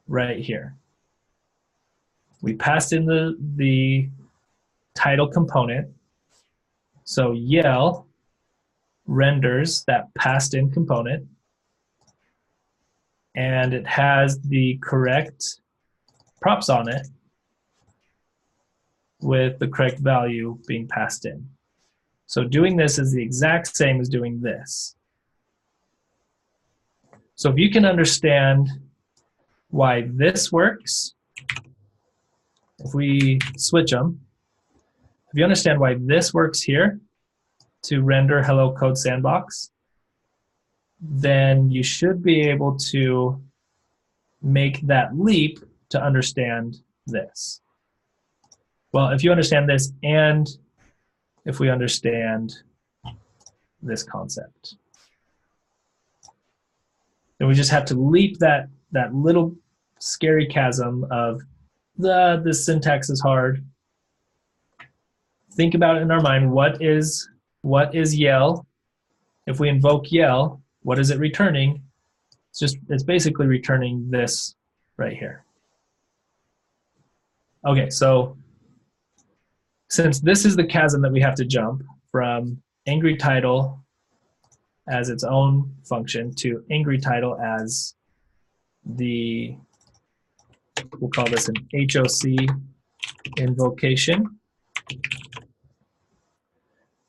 right here. We passed in the title component. So yell renders that passed in component, and it has the correct props on it with the correct value being passed in. So doing this is the exact same as doing this. So if you can understand why this works, if we switch them, if you understand why this works here to render hello code sandbox, then you should be able to make that leap to understand this. Well, if you understand this and if we understand this concept, then we just have to leap that little scary chasm of the syntax is hard. Think about it in our mind. What is yell? If we invoke yell, what is it returning? It's basically returning this right here. Okay, so since this is the chasm that we have to jump from angry title as its own function to angry title as we'll call this an HOC invocation.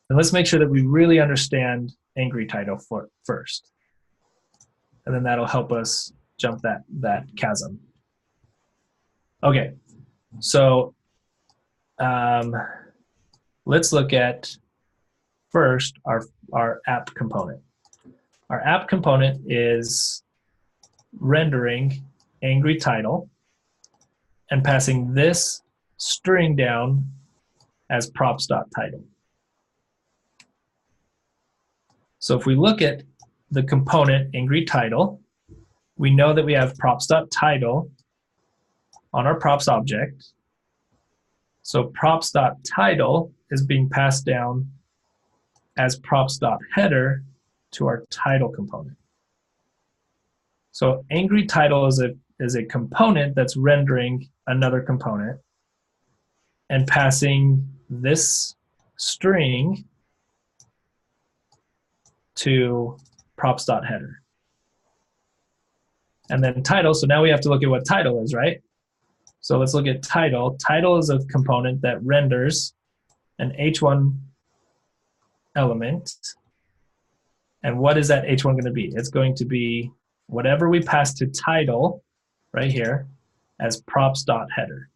And let's make sure that we really understand angry title first. And then that'll help us jump that chasm. Okay, so let's look at first our app component. Our app component is rendering angry title and passing this string down as props.title. So if we look at the component angry title, we know that we have props.title on our props object. So props.title is being passed down as props.header to our title component. So angry title is a component that's rendering another component and passing this string to props.header. And then title, so now we have to look at what title is, right? So let's look at title. Title is a component that renders an H1 element. And what is that H1 going to be? It's going to be whatever we pass to title right here as props.header.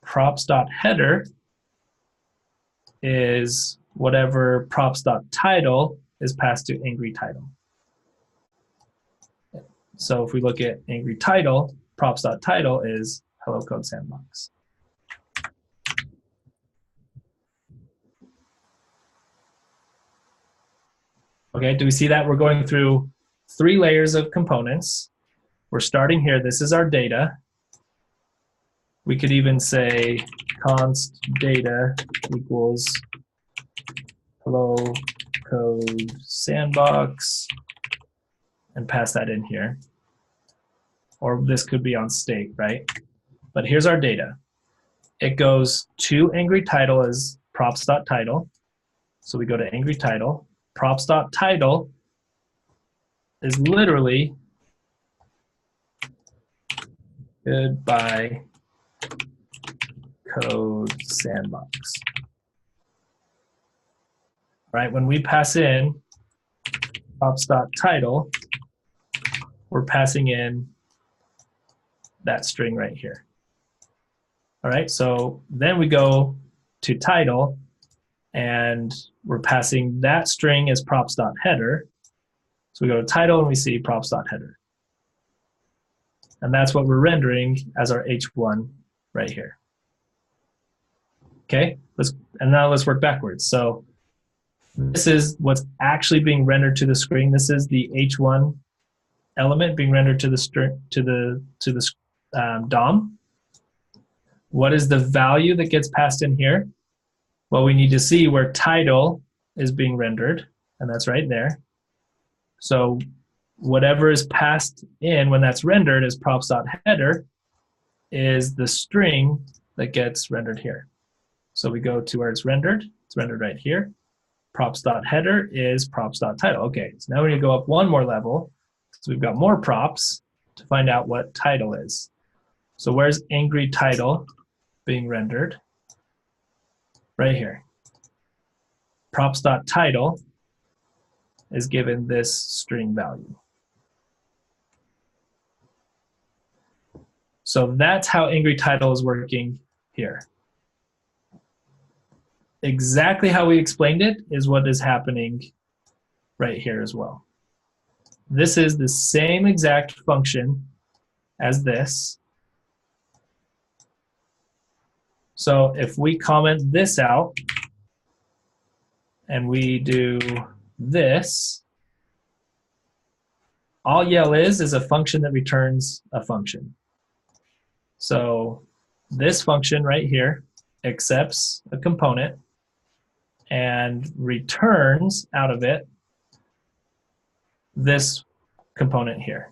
Props.header is whatever props.title is passed to angry title. So if we look at angry title, props.title is hello code sandbox. Okay, do we see that? We're going through 3 layers of components. We're starting here. This is our data. We could even say const data equals hello code sandbox and pass that in here. Or this could be on state, right? But here's our data. It goes to angry title as props.title. So we go to angry title. Props.title is literally goodbye code sandbox. Right, when we pass in props.title, we're passing in that string right here. All right, so then we go to title and we're passing that string as props.header. So we go to title and we see props.header. And that's what we're rendering as our H1 right here. Okay, and now let's work backwards. So this is what's actually being rendered to the screen. This is the H1 element being rendered to the DOM. What is the value that gets passed in here? Well, we need to see where title is being rendered, and that's right there. So whatever is passed in when that's rendered as props.header is the string that gets rendered here. So we go to where it's rendered right here. Props.header is props.title. Okay, so now we need to go up one more level. So we've got more props to find out what title is. So where's angry title being rendered? Right here. Props.title is given this string value. So that's how angry title is working here. Exactly how we explained it is what is happening right here as well. This is the same exact function as this. So if we comment this out and we do this, all yell is a function that returns a function. So this function right here accepts a component and returns out of it this component here.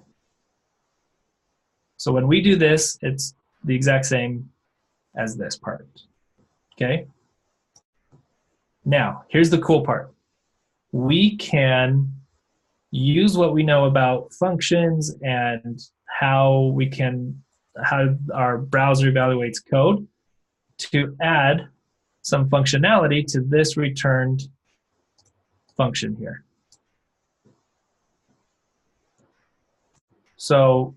So when we do this, it's the exact same as this part. Okay? Now, here's the cool part. We can use what we know about functions and how our browser evaluates code to add some functionality to this returned function here. So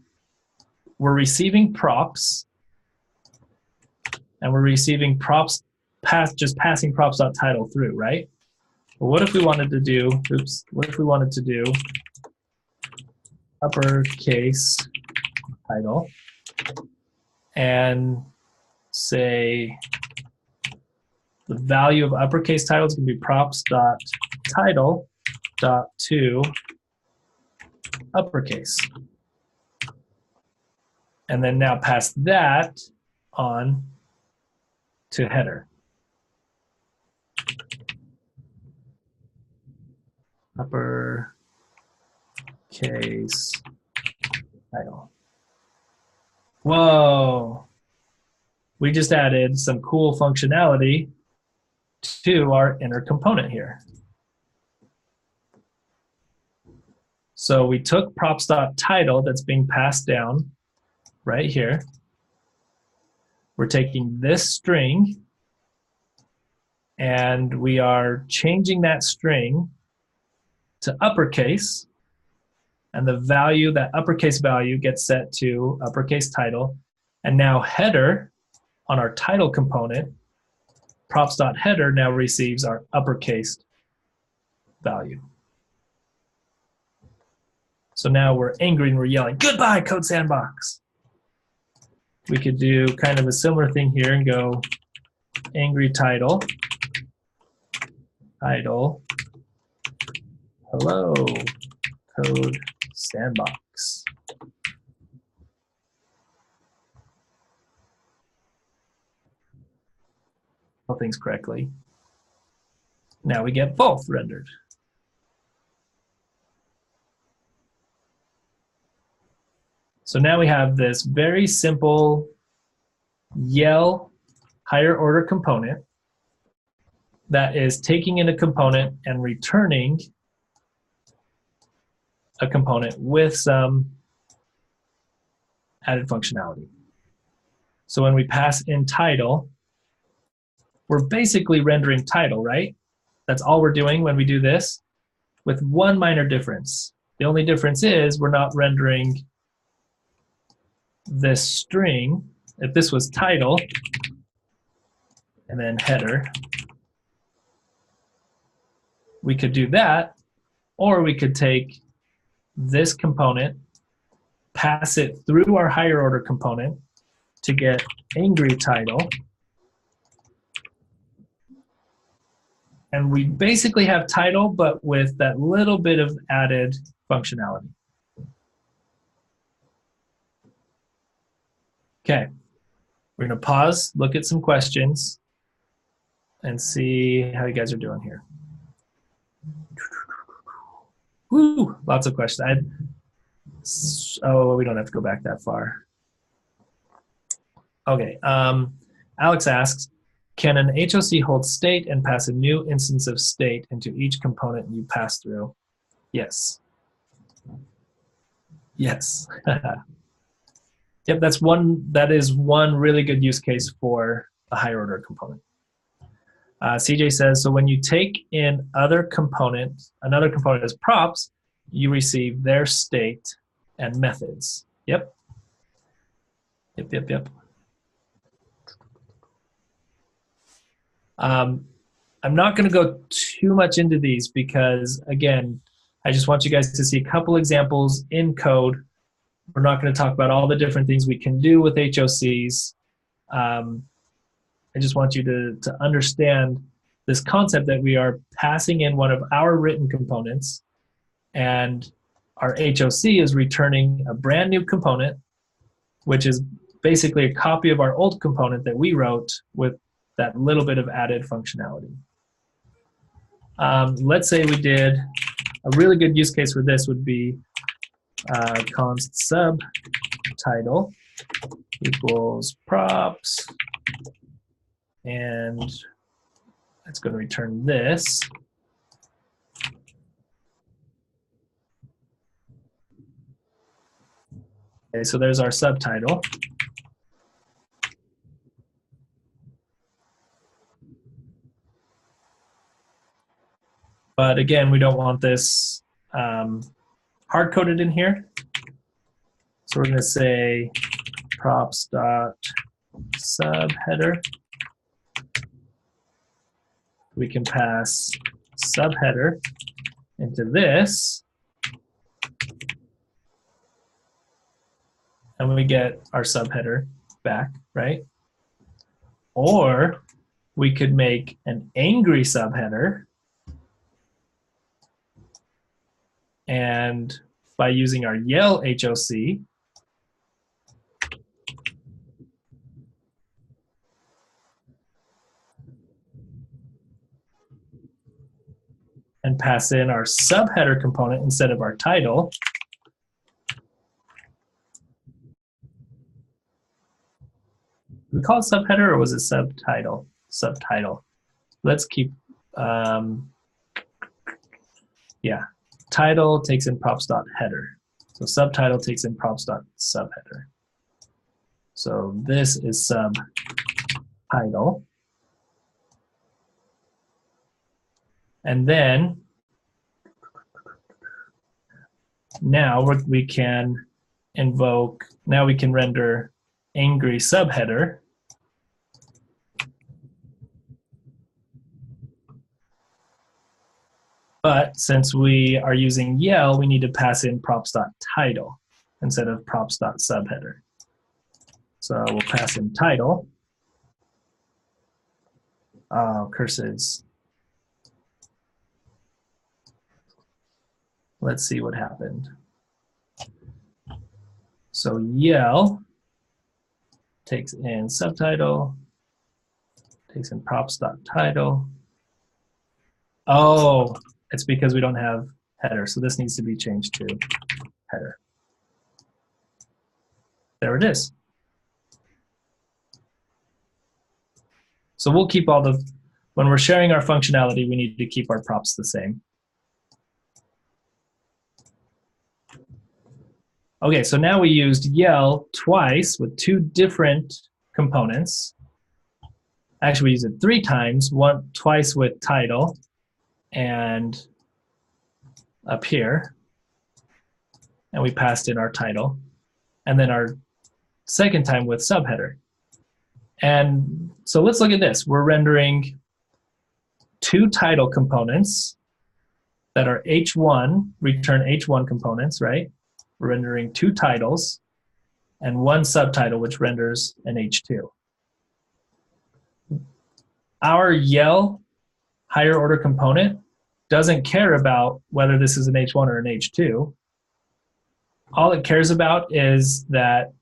we're receiving props, and we're receiving props just passing props.title through, right? Well, what if we wanted to do, oops, what if we wanted to do uppercase title and say the value of uppercase title is going to be props.title.to uppercase. And then now pass that on to header. Uppercase title. Whoa. We just added some cool functionality to our inner component here. So we took props.title that's being passed down right here. We're taking this string and we are changing that string to uppercase, and the value, that uppercase value, gets set to uppercase title. And now header on our title component, props.header now receives our uppercase value. So now we're angry and we're yelling, "Goodbye, Code Sandbox." We could do kind of a similar thing here and go angry title, hello, Code Sandbox. All things correctly. Now we get both rendered. So now we have this very simple yell higher order component that is taking in a component and returning a component with some added functionality. So when we pass in title, we're basically rendering title, right? That's all we're doing when we do this, with one minor difference. The only difference is we're not rendering this string. If this was title and then header, we could do that, or we could take this component, pass it through our higher order component to get angry title, and we basically have title but with that little bit of added functionality. Okay, we're gonna pause, look at some questions, and see how you guys are doing here. Woo, lots of questions. Oh, we don't have to go back that far. Okay, Alex asks, can an HOC hold state and pass a new instance of state into each component you pass through? Yes. Yes. Yep, that is one really good use case for a higher order component. CJ says, so when you take in another component as props, you receive their state and methods. Yep. Yep. I'm not going to go too much into these because, again, I just want you guys to see a couple examples in code. We're not going to talk about all the different things we can do with HOCs. I just want you to understand this concept that we are passing in one of our written components, and our HOC is returning a brand new component, which is basically a copy of our old component that we wrote with that little bit of added functionality. Let's say we did, a really good use case for this would be const subtitle equals props, and it's going to return this. Okay, so there's our subtitle. But again, we don't want this hard-coded in here. So we're going to say props.subheader we can pass subheader into this, and we get our subheader back, right? Or we could make an angry subheader, and by using our yell HOC, and pass in our subheader component instead of our title. We call it subheader, or was it subtitle? Subtitle. Let's keep, yeah. Title takes in props.header. So subtitle takes in props.subheader. So this is subtitle. And then now we can invoke, now we can render angry subheader. But since we are using yell, we need to pass in props.title instead of props.subheader. So we'll pass in title. Oh, curses. Let's see what happened. So yell takes in subtitle, takes in props.title. Oh, it's because we don't have header. So this needs to be changed to header. There it is. So we'll keep all the, when we're sharing our functionality, we need to keep our props the same. Okay, so now we used yell twice with two different components. Actually, we used it 3 times, twice with title and up here. And we passed in our title. And then our second time with subheader. And so let's look at this. We're rendering 2 title components that are H1, return H1 components, right? We're rendering 2 titles and 1 subtitle, which renders an H2. Our yell higher order component doesn't care about whether this is an H1 or an H2. All it cares about is that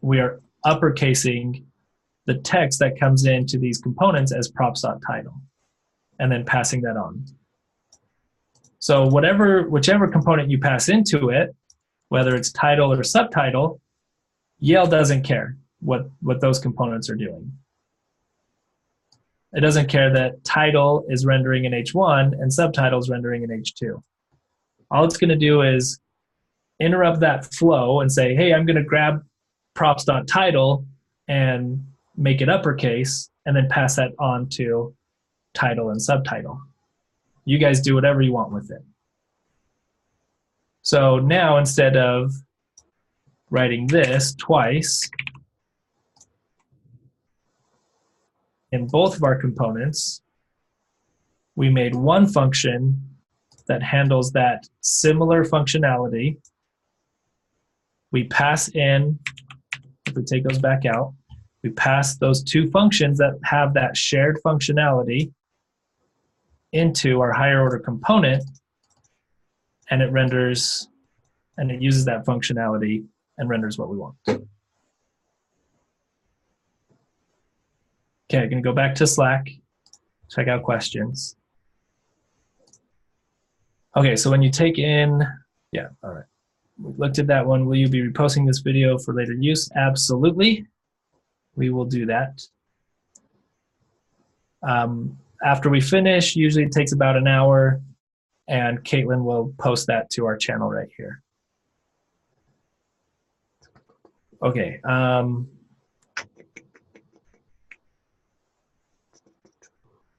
we are uppercasing the text that comes into these components as props.title and then passing that on. So whichever component you pass into it, whether it's title or subtitle, yell doesn't care what those components are doing. It doesn't care that title is rendering an H1 and subtitle is rendering an H2. All it's going to do is interrupt that flow and say, hey, I'm going to grab props.title and make it uppercase and then pass that on to title and subtitle. You guys do whatever you want with it. So now instead of writing this twice in both of our components, we made one function that handles that similar functionality. We pass in, if we take those back out, we pass those 2 functions that have that shared functionality into our higher order component, and it renders, and it uses that functionality and renders what we want. Okay, I'm gonna go back to Slack, check out questions. Okay, so when you take in, yeah, all right. We looked at that one. Will you be reposting this video for later use? Absolutely. We will do that. After we finish, usually it takes about an hour, and Caitlin will post that to our channel right here. Okay.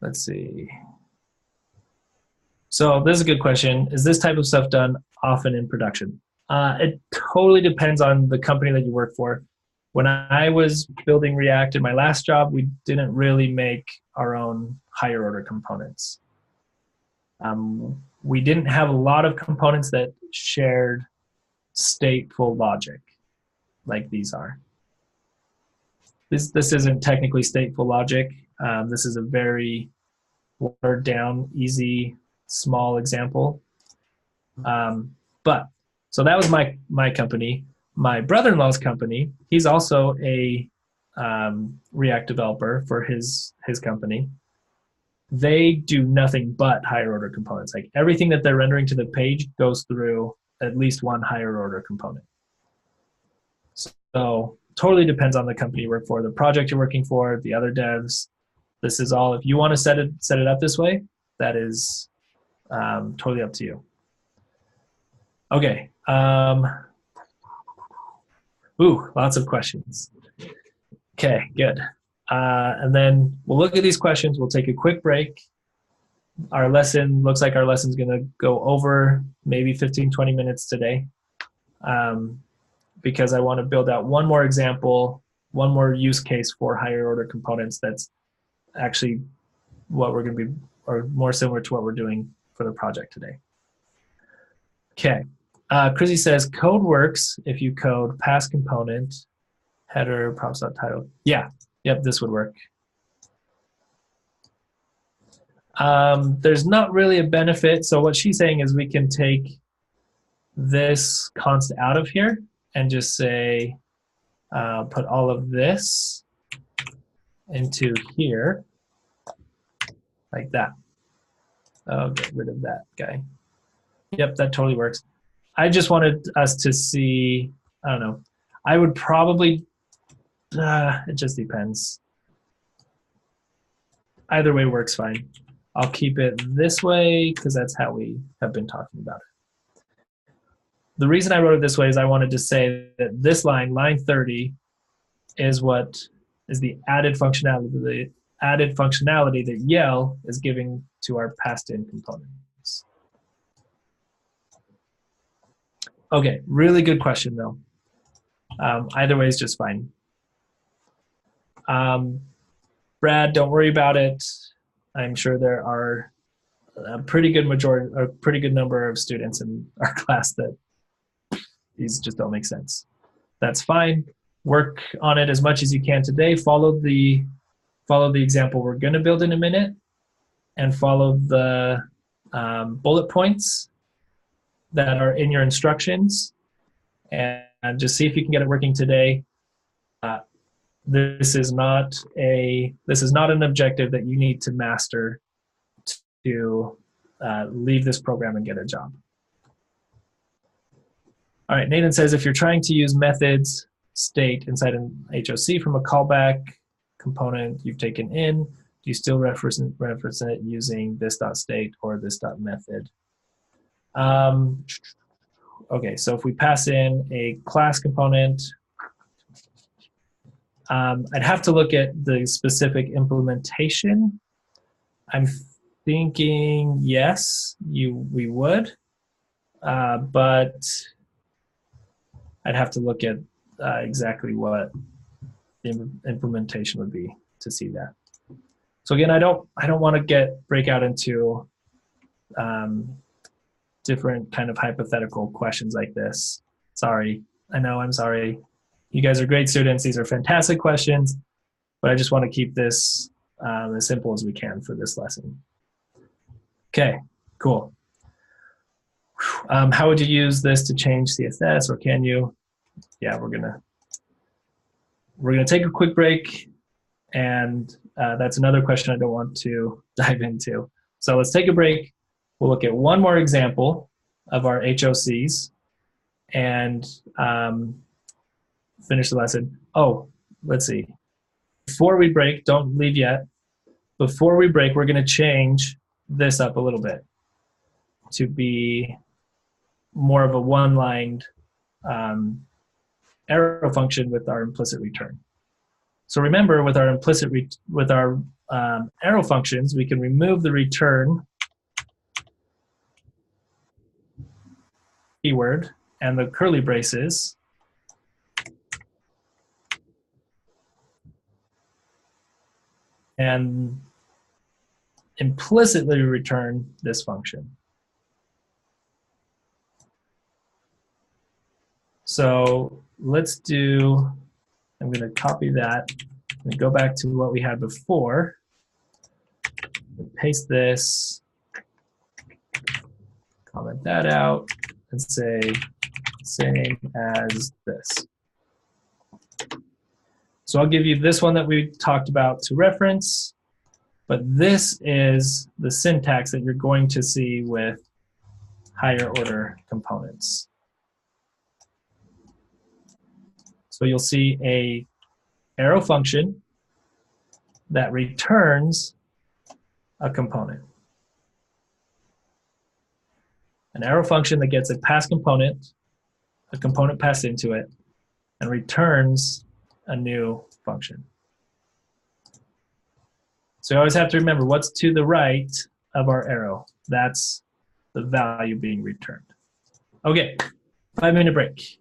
Let's see. So this is a good question. Is this type of stuff done often in production? It totally depends on the company that you work for. When I was building React in my last job, we didn't really make our own higher order components. We didn't have a lot of components that shared stateful logic like these are. This isn't technically stateful logic. This is a very watered down, easy, small example. But so that was my company. My brother-in-law's company, he's also a React developer for his company. They do nothing but higher order components. Like everything that they're rendering to the page goes through at least one higher order component. So totally depends on the company you work for, the project you're working for, the other devs. This is all, if you want to set it up this way, that is totally up to you. Okay. Ooh, lots of questions. Okay, good. And then we'll look at these questions. We'll take a quick break. Our lesson, looks like our lesson's going to go over maybe 15, 20 minutes today, because I want to build out one more example, one more use case for higher order components that's actually what we're going to be, or more similar to what we're doing for the project today. Okay. Chrissy says, code works if you code pass component, header, props.title. Yeah, yep, this would work. There's not really a benefit. So what she's saying is we can take this const out of here and just say, put all of this into here, like that. Oh, get rid of that guy. Yep, that totally works. I just wanted us to see, I don't know, I would probably, it just depends. Either way works fine. I'll keep it this way because that's how we have been talking about it. The reason I wrote it this way is I wanted to say that this line, line 30, is what is the added functionality that Yell is giving to our passed-in components. Okay, really good question though. Either way is just fine. Brad, don't worry about it. I'm sure there are a pretty good number of students in our class that these just don't make sense. That's fine. Work on it as much as you can today. Follow the example we're going to build in a minute, and follow the bullet points that are in your instructions, and just see if you can get it working today. This is not an objective that you need to master to leave this program and get a job. All right, Nathan says, if you're trying to use methods state inside an HOC from a callback component you've taken in, do you still reference it using this.state or this.method? Okay, so if we pass in a class component, I'd have to look at the specific implementation. I'm thinking yes, we would, but I'd have to look at exactly what the implementation would be to see that. So again, I don't want to break out into different kind of hypothetical questions like this. Sorry, I know, I'm sorry. You guys are great students. These are fantastic questions, but I just want to keep this as simple as we can for this lesson. Okay, cool. How would you use this to change CSS, or can you? Yeah, we're gonna take a quick break, and that's another question I don't want to dive into. So let's take a break. We'll look at one more example of our HOCs and finish the lesson. Oh, let's see. Before we break, don't leave yet. Before we break, we're going to change this up a little bit to be more of a one-lined arrow function with our implicit return. So remember, with our arrow functions, we can remove the return keyword and the curly braces, and implicitly return this function. So let's do, I'm going to copy that and go back to what we had before. Paste this, comment that out, and say same as this. So I'll give you this one that we talked about to reference, but this is the syntax that you're going to see with higher order components. So you'll see a arrow function that returns a component. An arrow function that gets a passed component, a component passed into it, and returns a new function. So you always have to remember what's to the right of our arrow. That's the value being returned. Okay, 5-minute break.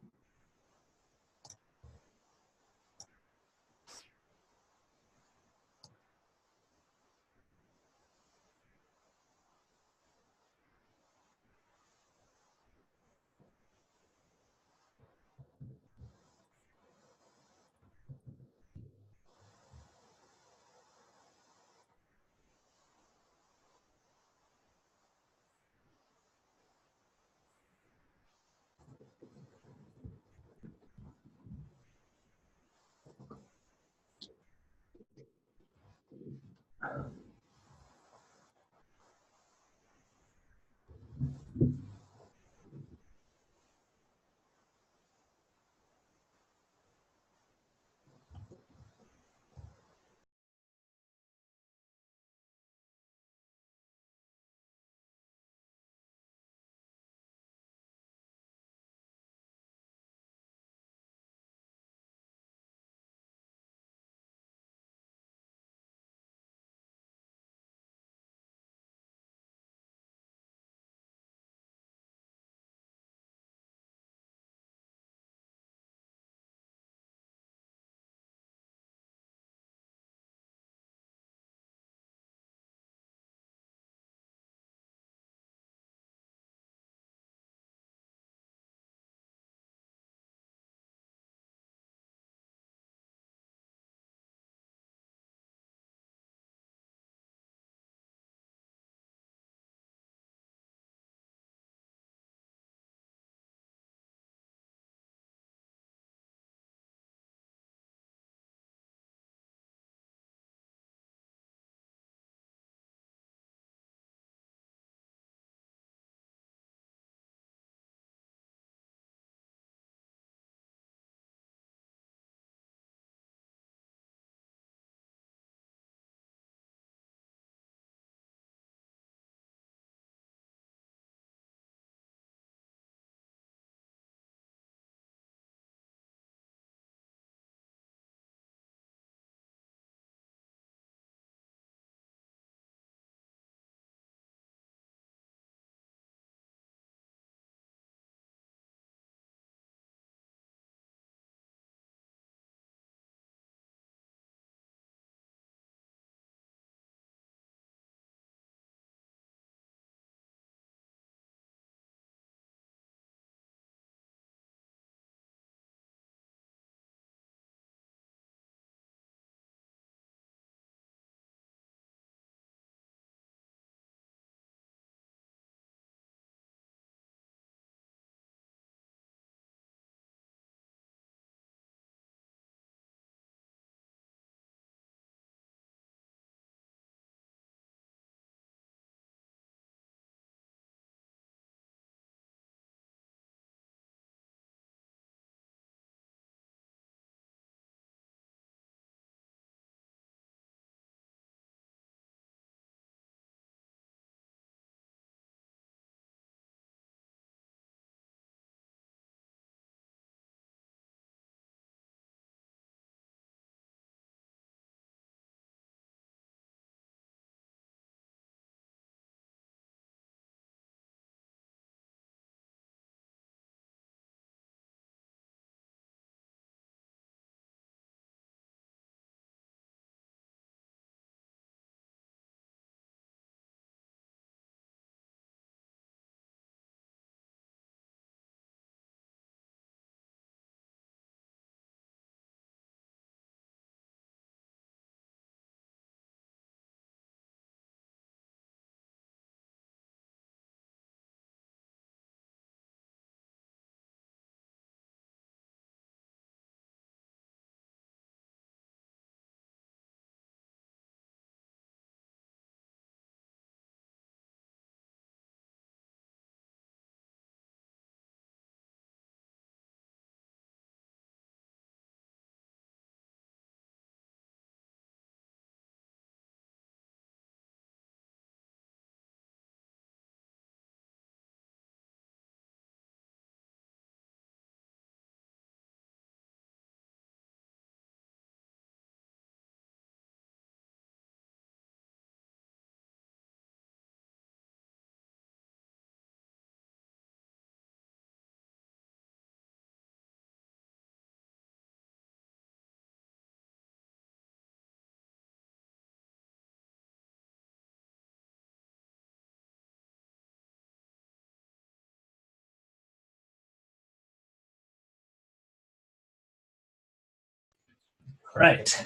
Right.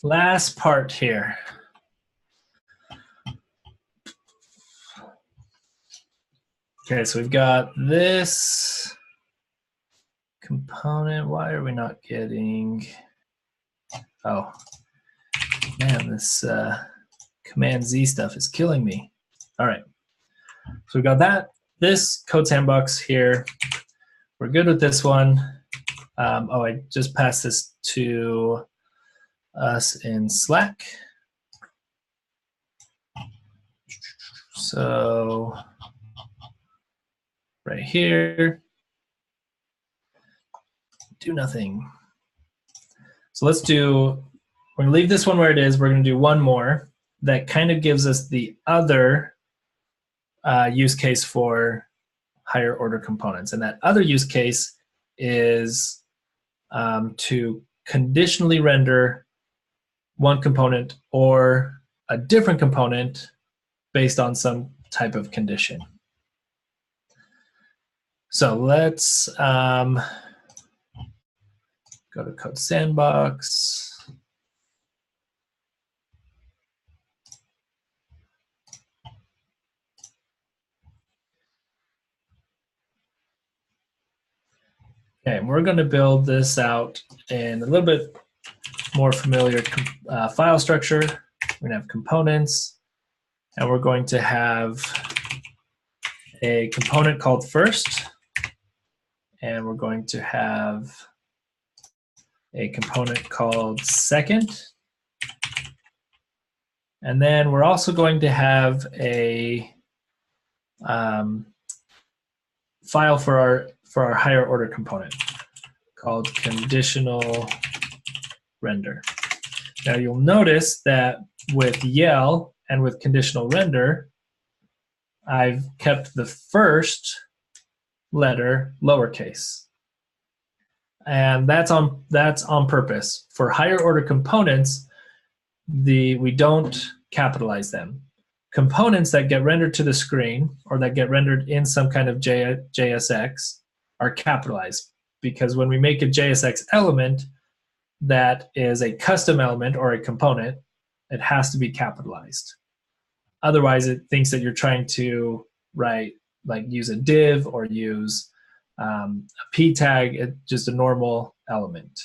Last part here. Okay, so we've got this component. Why are we not getting? Oh, man, this Command Z stuff is killing me. All right, so we've got that. This code sandbox here. We're good with this one. Oh, I just passed this to us in Slack. So right here, do nothing. So let's do, we're gonna leave this one where it is. We're gonna do one more that kind of gives us the other use case for higher order components. And that other use case is to conditionally render one component or a different component based on some type of condition. So let's go to Code Sandbox. Okay, and we're going to build this out in a little bit more familiar file structure. We're going to have components, and we're going to have a component called first, and we're going to have a component called second, and then we're also going to have a file for our higher order component called conditional render. Now you'll notice that with yell and with conditional render, I've kept the first letter lowercase. And that's on purpose. For higher order components, we don't capitalize them. Components that get rendered to the screen or that get rendered in some kind of JSX are capitalized, because when we make a JSX element that is a custom element or a component, it has to be capitalized. Otherwise, it thinks that you're trying to write, like use a div or use a p tag, just a normal element.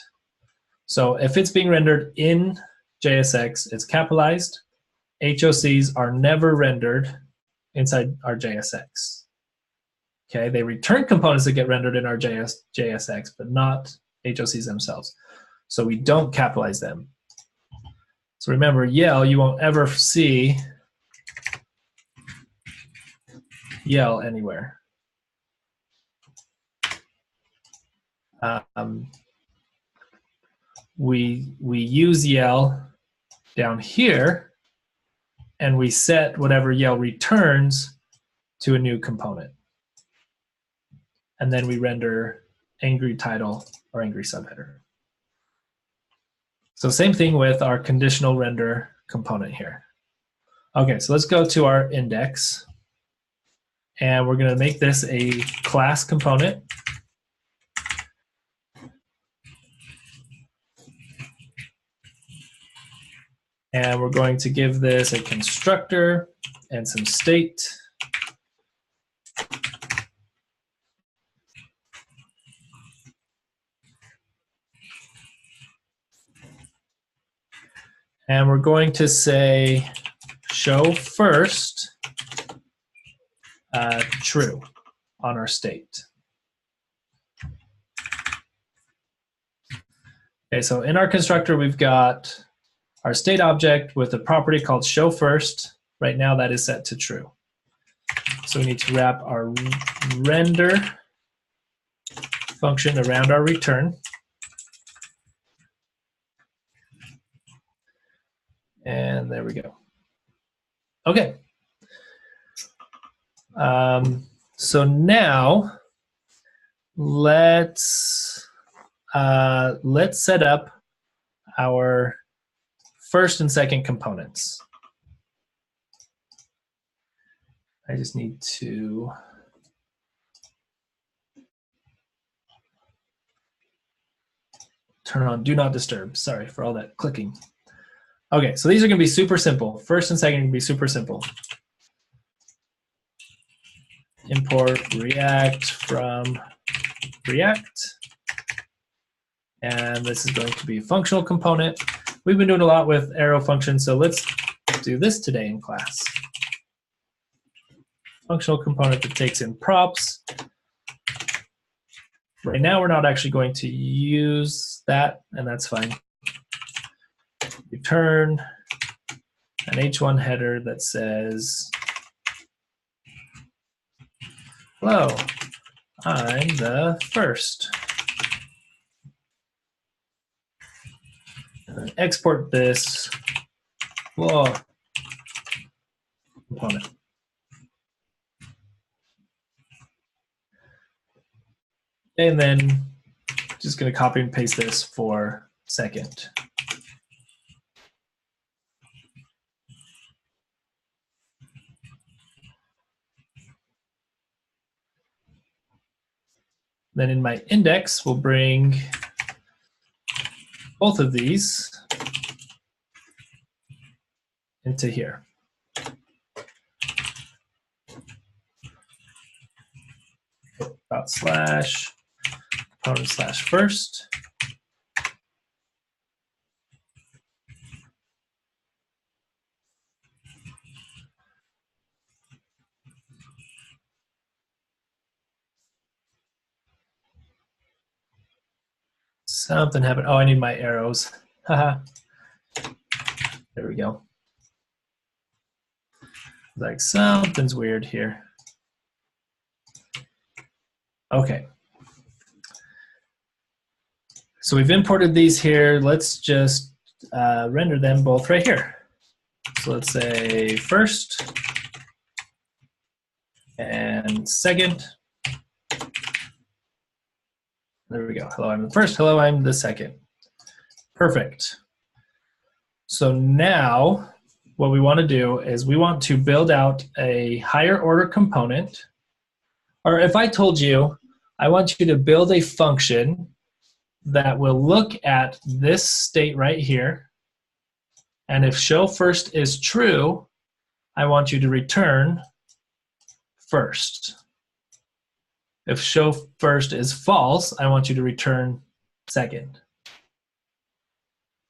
So if it's being rendered in JSX, it's capitalized. HOCs are never rendered inside our JSX. Okay, they return components that get rendered in our JSX, but not HOCs themselves. So we don't capitalize them. So remember, yell, you won't ever see yell anywhere. We use yell down here, and we set whatever yell returns to a new component. And then we render angry title or angry subheader. So same thing with our conditional render component here. Okay, so let's go to our index. And we're going to make this a class component. And we're going to give this a constructor and some state. And we're going to say show first true on our state. Okay, so in our constructor, we've got our state object with a property called show first. Right now, that is set to true. So we need to wrap our render function around our return. And there we go. Okay. So now let's set up our first and second components. I just need to turn on do not disturb. Sorry for all that clicking. Okay, so these are going to be super simple. First and second are going to be super simple. Import React from React. And this is going to be a functional component. We've been doing a lot with arrow functions, so let's do this today in class. Functional component that takes in props. Right now, we're not actually going to use that, and that's fine. Return an H1 header that says, hello, I'm the first. And export this component. And then just going to copy and paste this for second. Then in my index, we'll bring both of these into here. Dot slash component slash first. Something happened. Oh, I need my arrows. Haha. There we go. Like something's weird here. Okay. So we've imported these here. Let's just render them both right here. So let's say first and second. There we go. Hello, I'm the first. Hello, I'm the second. Perfect. So now what we want to do is we want to build out a higher order component. Or if I told you, I want you to build a function that will look at this state right here. And if show first is true, I want you to return first. If show first is false, I want you to return second.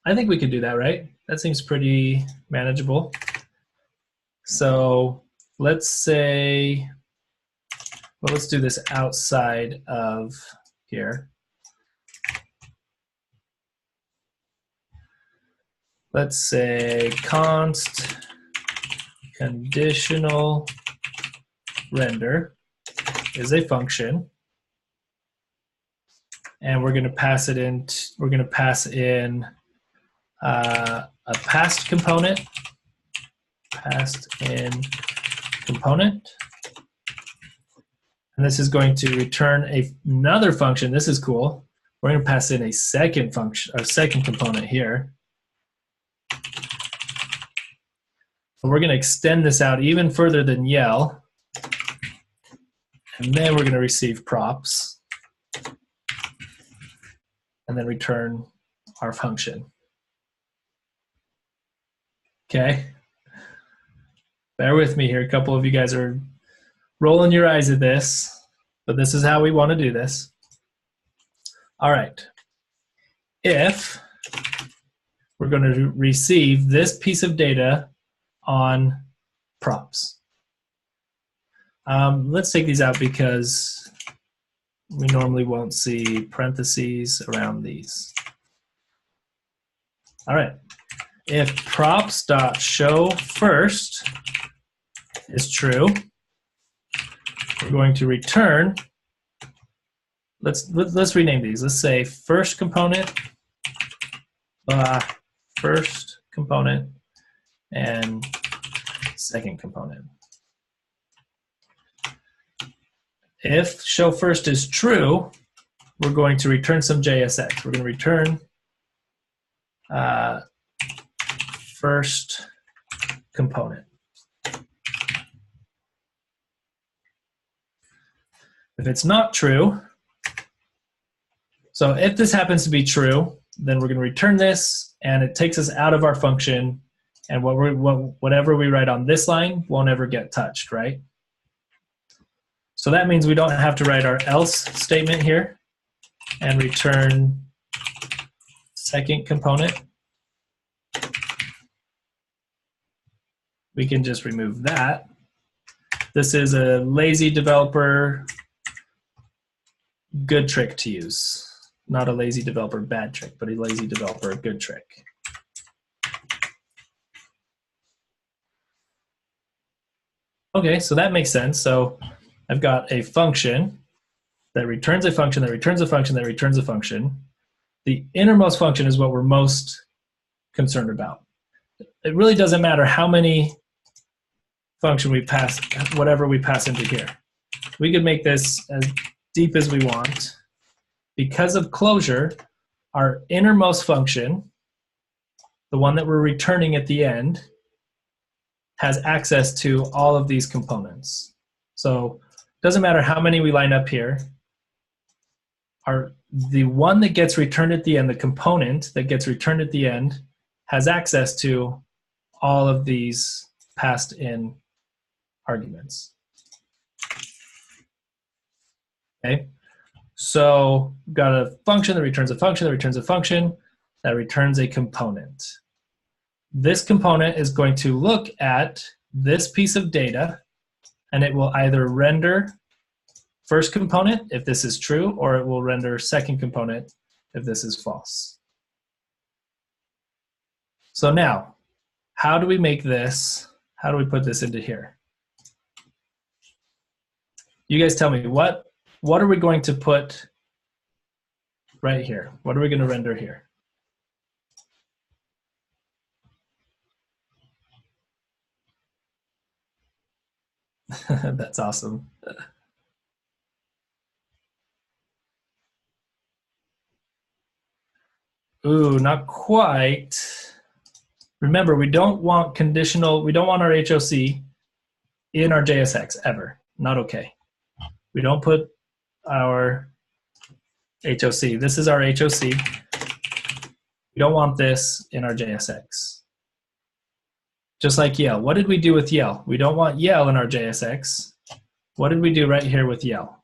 I think we could do that, right? That seems pretty manageable. So let's say, well, let's do this outside of here. Let's say const conditional render is a function, and we're going to pass it in. We're going to pass in a passed component, passed in component, and this is going to return another function. This is cool. We're going to pass in a second function, a second component here. And we're going to extend this out even further than yell. And then we're going to receive props. And then return our function. Okay? Bear with me here. A couple of you guys are rolling your eyes at this. But this is how we want to do this. All right. If we're going to receive this piece of data on props. Let's take these out because we normally won't see parentheses around these. All right. If props.showFirst is true, we're going to return. Let's rename these. Let's say first component, first component, and second component. If show first is true, we're going to return some JSX. We're going to return first component. If it's not true, so if this happens to be true, then we're going to return this, and it takes us out of our function, and whatever we write on this line won't ever get touched, right? So that means we don't have to write our else statement here and return second component. We can just remove that. This is a lazy developer good trick to use. Not a lazy developer bad trick, but a lazy developer good trick. Okay, so that makes sense. So I've got a function that returns a function, that returns a function, that returns a function. The innermost function is what we're most concerned about. It really doesn't matter how many function we pass, whatever we pass into here. We could make this as deep as we want. Because of closure, our innermost function, the one that we're returning at the end, has access to all of these components. So it doesn't matter how many we line up here. The one that gets returned at the end, the component that gets returned at the end, has access to all of these passed in arguments. Okay, so we've got a function that returns a function that returns a function that returns a component. This component is going to look at this piece of data, and it will either render first component if this is true, or it will render second component if this is false. So now, how do we make this, how do we put this into here? You guys tell me, what are we going to put right here? What are we going to render here? That's awesome. Ooh, not quite. Remember, we don't want conditional, we don't want our HOC in our JSX ever. Not okay. We don't put our HOC. This is our HOC. We don't want this in our JSX. Just like yell. What did we do with yell? We don't want yell in our JSX. What did we do right here with yell?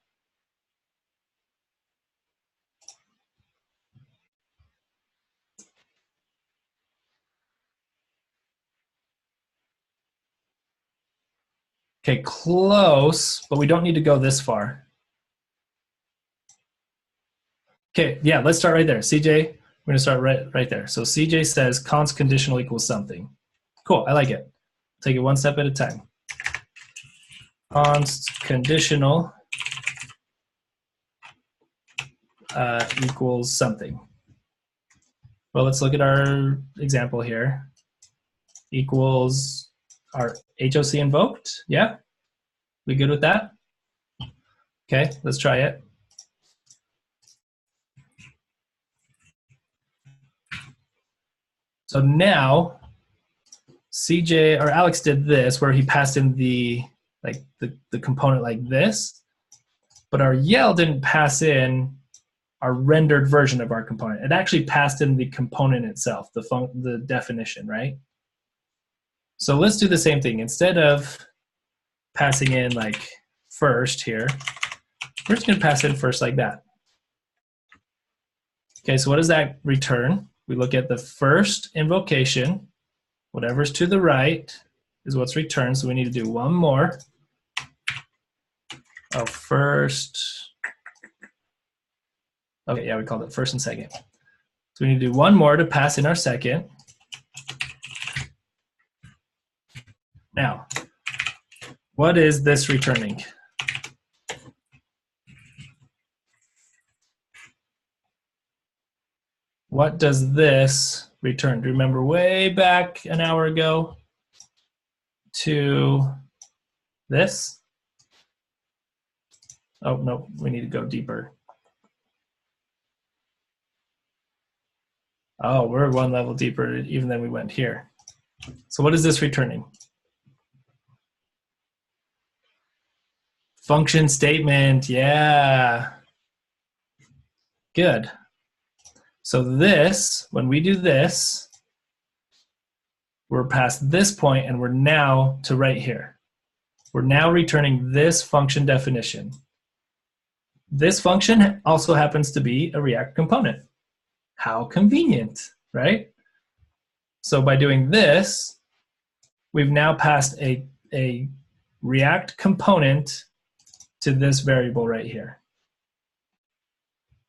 Okay, close, but we don't need to go this far. Okay, yeah, let's start right there. CJ, we're gonna start right there. So CJ says const conditional equals something. Cool, I like it. Take it one step at a time. Const conditional equals something. Well, let's look at our example here. Equals our HOC invoked, yeah? We good with that? Okay, let's try it. So now, CJ or Alex did this where he passed in the component like this, but our yell didn't pass in our rendered version of our component. It actually passed in the component itself, the definition, right? So let's do the same thing. Instead of passing in like first here, we're just gonna pass in first like that. Okay, so what does that return? We look at the first invocation. Whatever's to the right is what's returned, so we need to do one more. Oh, first. Okay, yeah, we called it first and second. So we need to do one more to pass in our second. Now, what is this returning? What does this return? Do you remember way back an hour ago to this? Oh, no, we need to go deeper. Oh, we're one level deeper even than we went here. So what is this returning? Function statement, yeah. Good. So this, when we do this, we're past this point and we're now to right here. We're now returning this function definition. This function also happens to be a React component. How convenient, right? So by doing this, we've now passed a React component to this variable right here.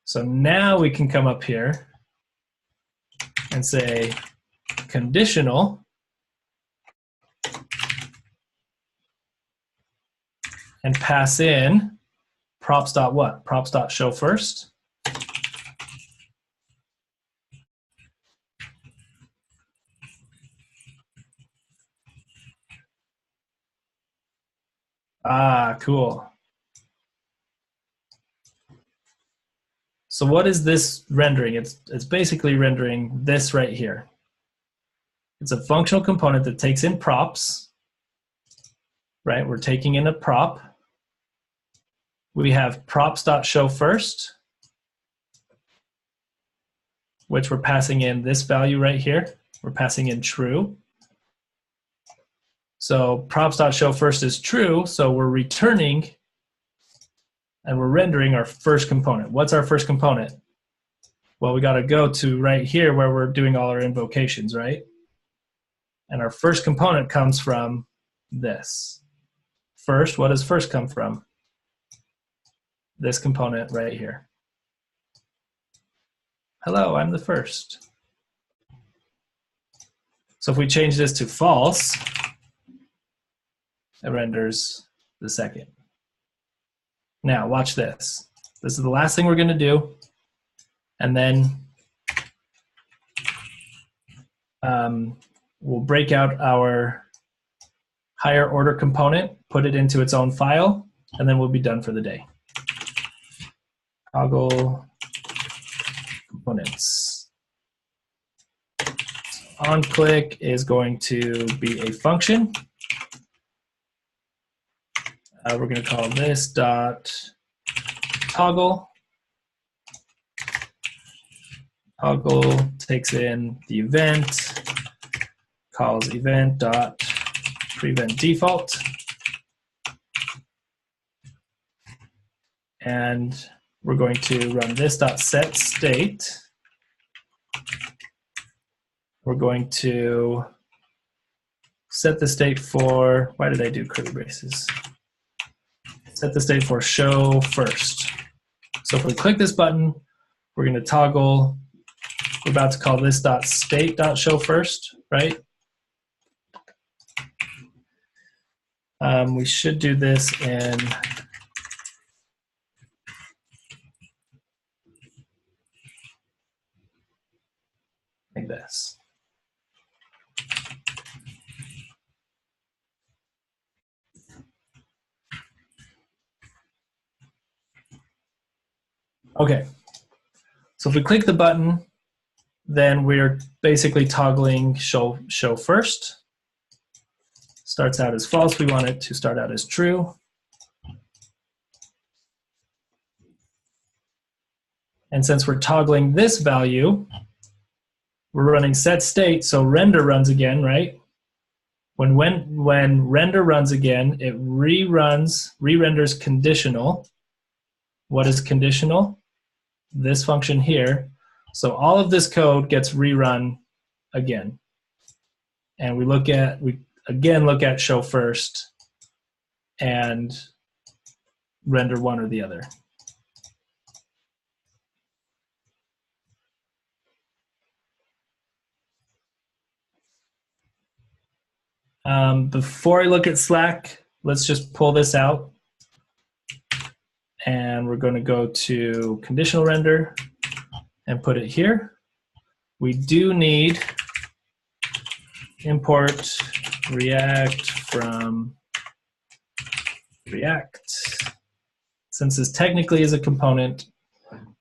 So now we can come up here and say conditional and pass in props.what? Props.show first. Ah, cool. So what is this rendering? It's basically rendering this right here. It's a functional component that takes in props, right? We're taking in a prop. We have props.show first, which we're passing in this value right here. We're passing in true. So props.show first is true, so we're returning and we're rendering our first component. What's our first component? Well, we got to go to right here where we're doing all our invocations, right? And our first component comes from this. First, what does first come from? This component right here. Hello, I'm the first. So if we change this to false, it renders the second. Now, watch this. This is the last thing we're going to do. And then we'll break out our higher order component, put it into its own file, and then we'll be done for the day. Toggle components. OnClick is going to be a function. We're going to call this dot toggle. Toggle takes in the event, calls event dot prevent default, and we're going to run this dot set state. We're going to set the state for, why did I do curly braces? Set the state for show first. So if we click this button, we're going to toggle. We're about to call this dot state dot show first, right? We should do this in like this. Okay, so if we click the button, then we're basically toggling show first. Starts out as false. We want it to start out as true. And since we're toggling this value, we're running set state, so render runs again, right? When render runs again, it re-renders conditional. What is conditional? This function here. So all of this code gets rerun again. And we again look at show first and render one or the other. Before I look at Slack, let's just pull this out. And we're going to go to conditional render and put it here. We do need import React from React. Since this technically is a component,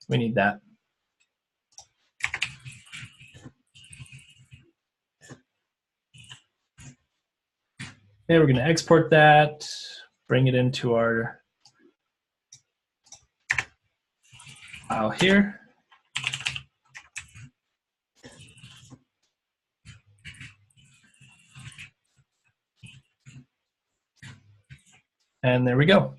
we need that. Okay, we're going to export that, bring it into our file here. And there we go.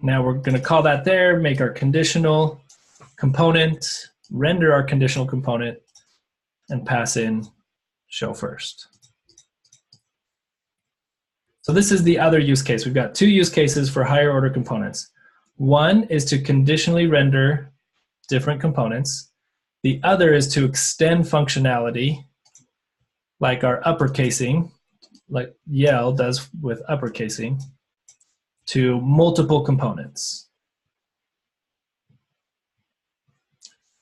Now we're going to call that there, make our conditional component, render our conditional component, and pass in show first. So this is the other use case. We've got two use cases for higher order components. One is to conditionally render different components. The other is to extend functionality, like our uppercasing, like Yell does with uppercasing, to multiple components.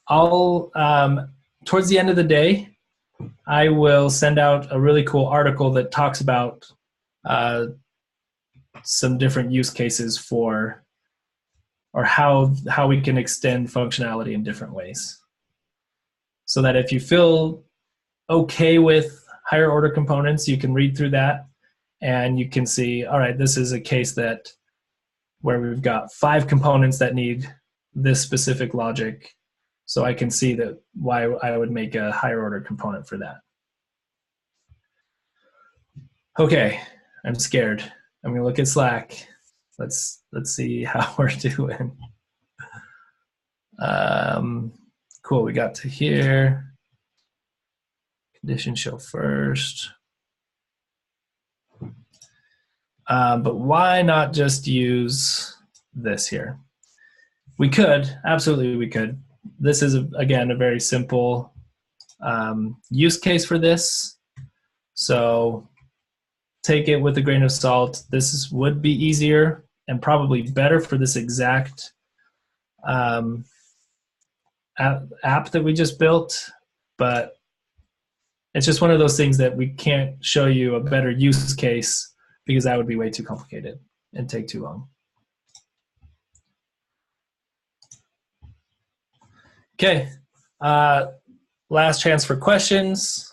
I'll, towards the end of the day, I will send out a really cool article that talks about some different use cases for, or how we can extend functionality in different ways. So that if you feel okay with higher order components, you can read through that and you can see, all right, this is a case that where we've got 5 components that need this specific logic. So I can see that why I would make a higher order component for that. Okay, I'm scared. I'm gonna look at Slack. Let's see how we're doing. Cool, we got to here. Condition show first. But why not just use this here? We could, absolutely we could. This is, again, a very simple use case for this. So take it with a grain of salt. This would be easier and probably better for this exact app that we just built, but it's just one of those things that we can't show you a better use case because that would be way too complicated and take too long. Okay, last chance for questions.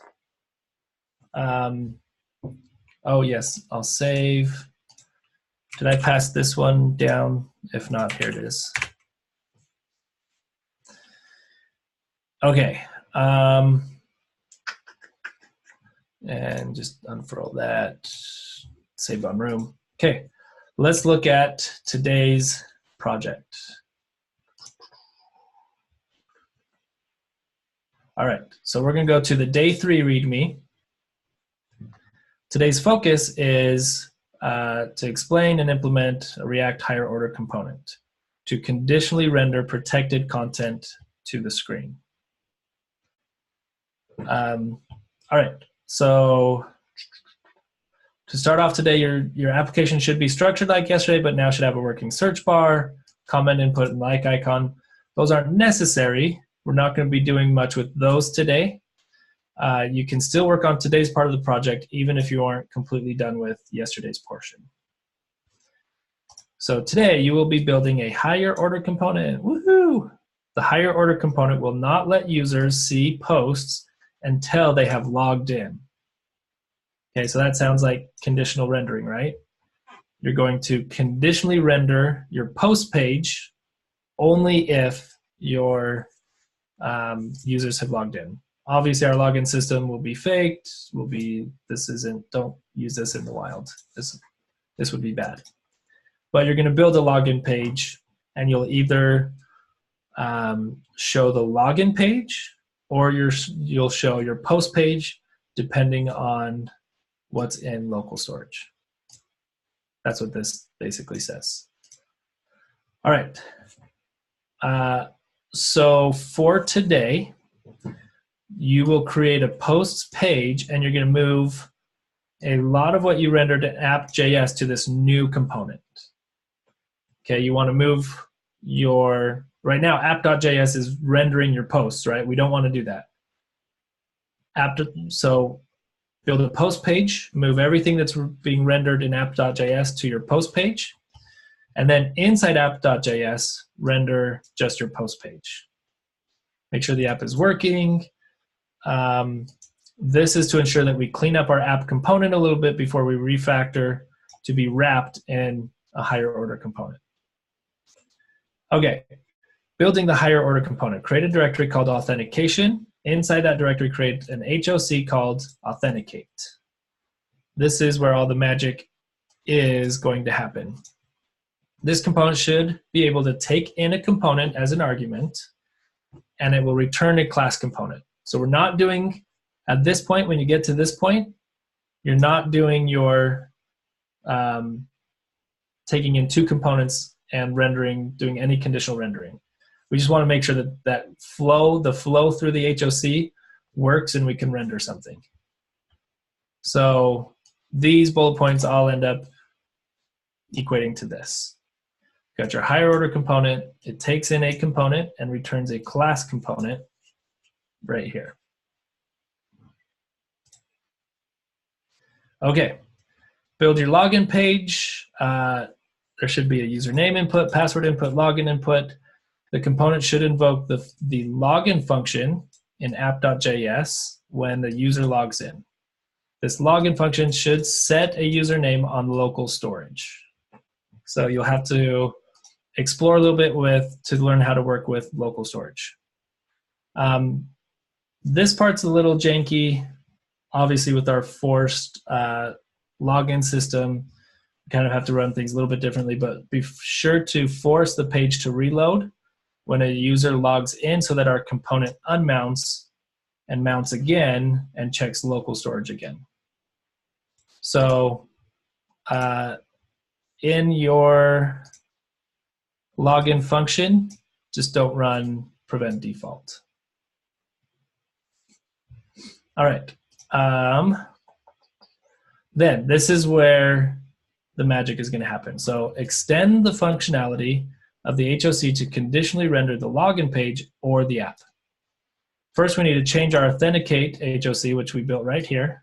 Oh yes, I'll save. Did I pass this one down? If not, here it is. Okay, and just unfurl that, save on room. Okay, let's look at today's project. All right, so we're gonna go to the day 3 README. Today's focus is to explain and implement a React higher order component to conditionally render protected content to the screen. All right, so to start off today, your application should be structured like yesterday, but now should have a working search bar, comment input, and like icon. Those aren't necessary. We're not going to be doing much with those today. You can still work on today's part of the project even if you aren't completely done with yesterday's portion. So today you will be building a higher order component. Woohoo! The higher order component will not let users see posts until they have logged in. Okay, so that sounds like conditional rendering, right? You're going to conditionally render your post page only if your users have logged in. Obviously, our login system will be faked. Don't use this in the wild. This would be bad. But you're going to build a login page, and you'll either show the login page, or you'll show your post page, depending on what's in local storage. That's what this basically says. All right. So for today, you will create a posts page, and you're going to move a lot of what you rendered in app.js to this new component. Okay, you want to move your, right now app.js is rendering your posts, right? We don't want to do that. So build a post page, move everything that's being rendered in app.js to your post page, and then inside app.js, render just your post page. Make sure the app is working. This is to ensure that we clean up our app component a little bit before we refactor to be wrapped in a higher order component. Okay, building the higher order component. Create a directory called authentication. Inside that directory, create an HOC called authenticate. this is where all the magic is going to happen. This component should be able to take in a component as an argument, and it will return a class component. So we're not doing, at this point, when you get to this point, you're not doing your taking in two components and rendering, doing any conditional rendering. We just want to make sure that the flow through the HOC works and we can render something. So these bullet points all end up equating to this. You got your higher order component, it takes in a component and returns a class component right here. Okay, build your login page. There should be a username input, password input, login input. The component should invoke the login function in app.js when the user logs in. This login function should set a username on local storage. So you'll have to explore a little bit to learn how to work with local storage. This part's a little janky. Obviously, with our forced login system, we kind of have to run things a little bit differently, but be sure to force the page to reload when a user logs in so that our component unmounts and mounts again and checks local storage again. So in your login function, just don't run prevent default. All right. Then this is where the magic is going to happen. So extend the functionality of the HOC to conditionally render the login page or the app. First, we need to change our authenticate HOC, which we built right here,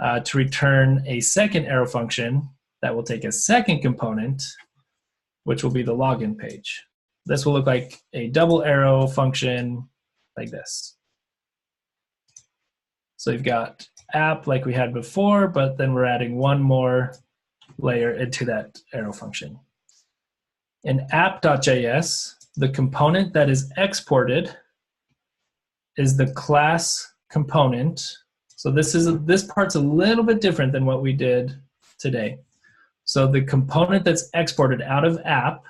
to return a second arrow function that will take a second component, which will be the login page. This will look like a double arrow function like this. So you've got app like we had before, but then we're adding one more layer into that arrow function. In app.js, the component that is exported is the class component. So this part's a little bit different than what we did today. So the component that's exported out of app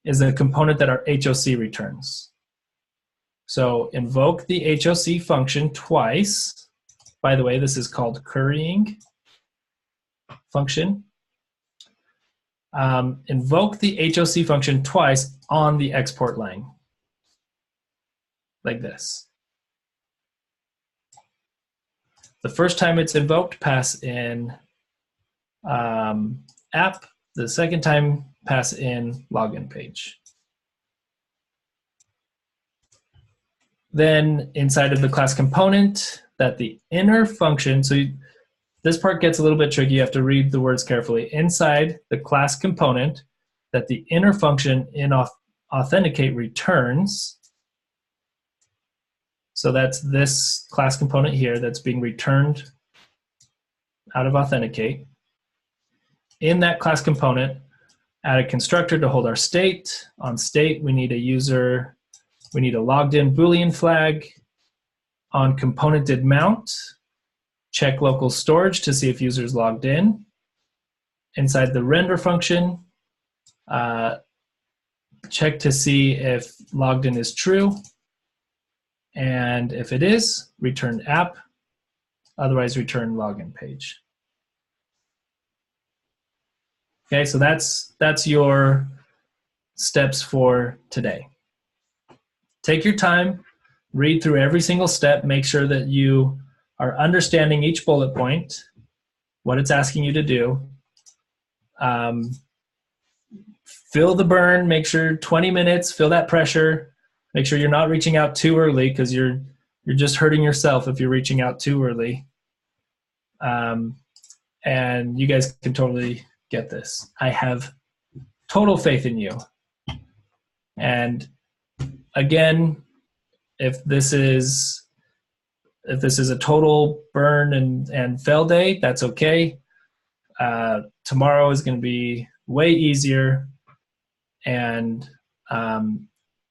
is the component that our HOC returns. So invoke the HOC function twice. By the way, this is called currying function. Invoke the HOC function twice on the export line, like this. The first time it's invoked, pass in app. The second time, pass in login page. Then inside of the class component, that the inner function, so this part gets a little bit tricky, you have to read the words carefully. Inside the class component, that the inner function in authenticate returns, so that's this class component here that's being returned out of authenticate. In that class component, add a constructor to hold our state. On state, we need a user, we need a logged in Boolean flag. On component did mount, check local storage to see if user's logged in. Inside the render function, check to see if logged in is true. And if it is, return app, otherwise return login page. Okay, so that's your steps for today. Take your time, read through every single step, make sure that you are understanding each bullet point, what it's asking you to do. Feel the burn, make sure 20 minutes, feel that pressure. Make sure you're not reaching out too early because you're just hurting yourself if you're reaching out too early. And you guys can totally get this. I have total faith in you. And again, if this is a total burn and fail day, that's okay. Tomorrow is going to be way easier, and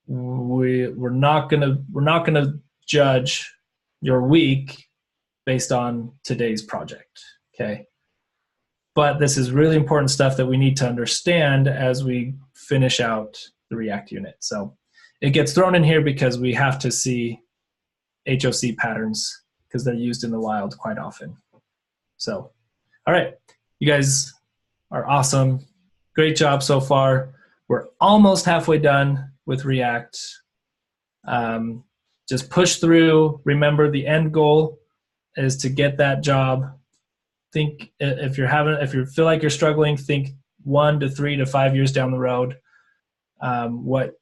we're not gonna judge your week based on today's project, okay? But this is really important stuff that we need to understand as we finish out the React unit. So it gets thrown in here because we have to see HOC patterns because they're used in the wild quite often. So, all right, you guys are awesome. Great job so far. We're almost halfway done with React. Just push through. Remember, the end goal is to get that job. Think if you feel like you're struggling, think 1 to 3 to 5 years down the road, what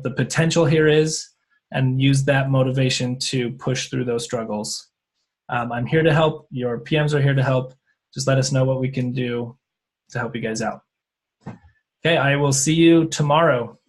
the potential here is, and use that motivation to push through those struggles. I'm here to help. Your PMs are here to help. Just let us know what we can do to help you guys out. Okay, I will see you tomorrow.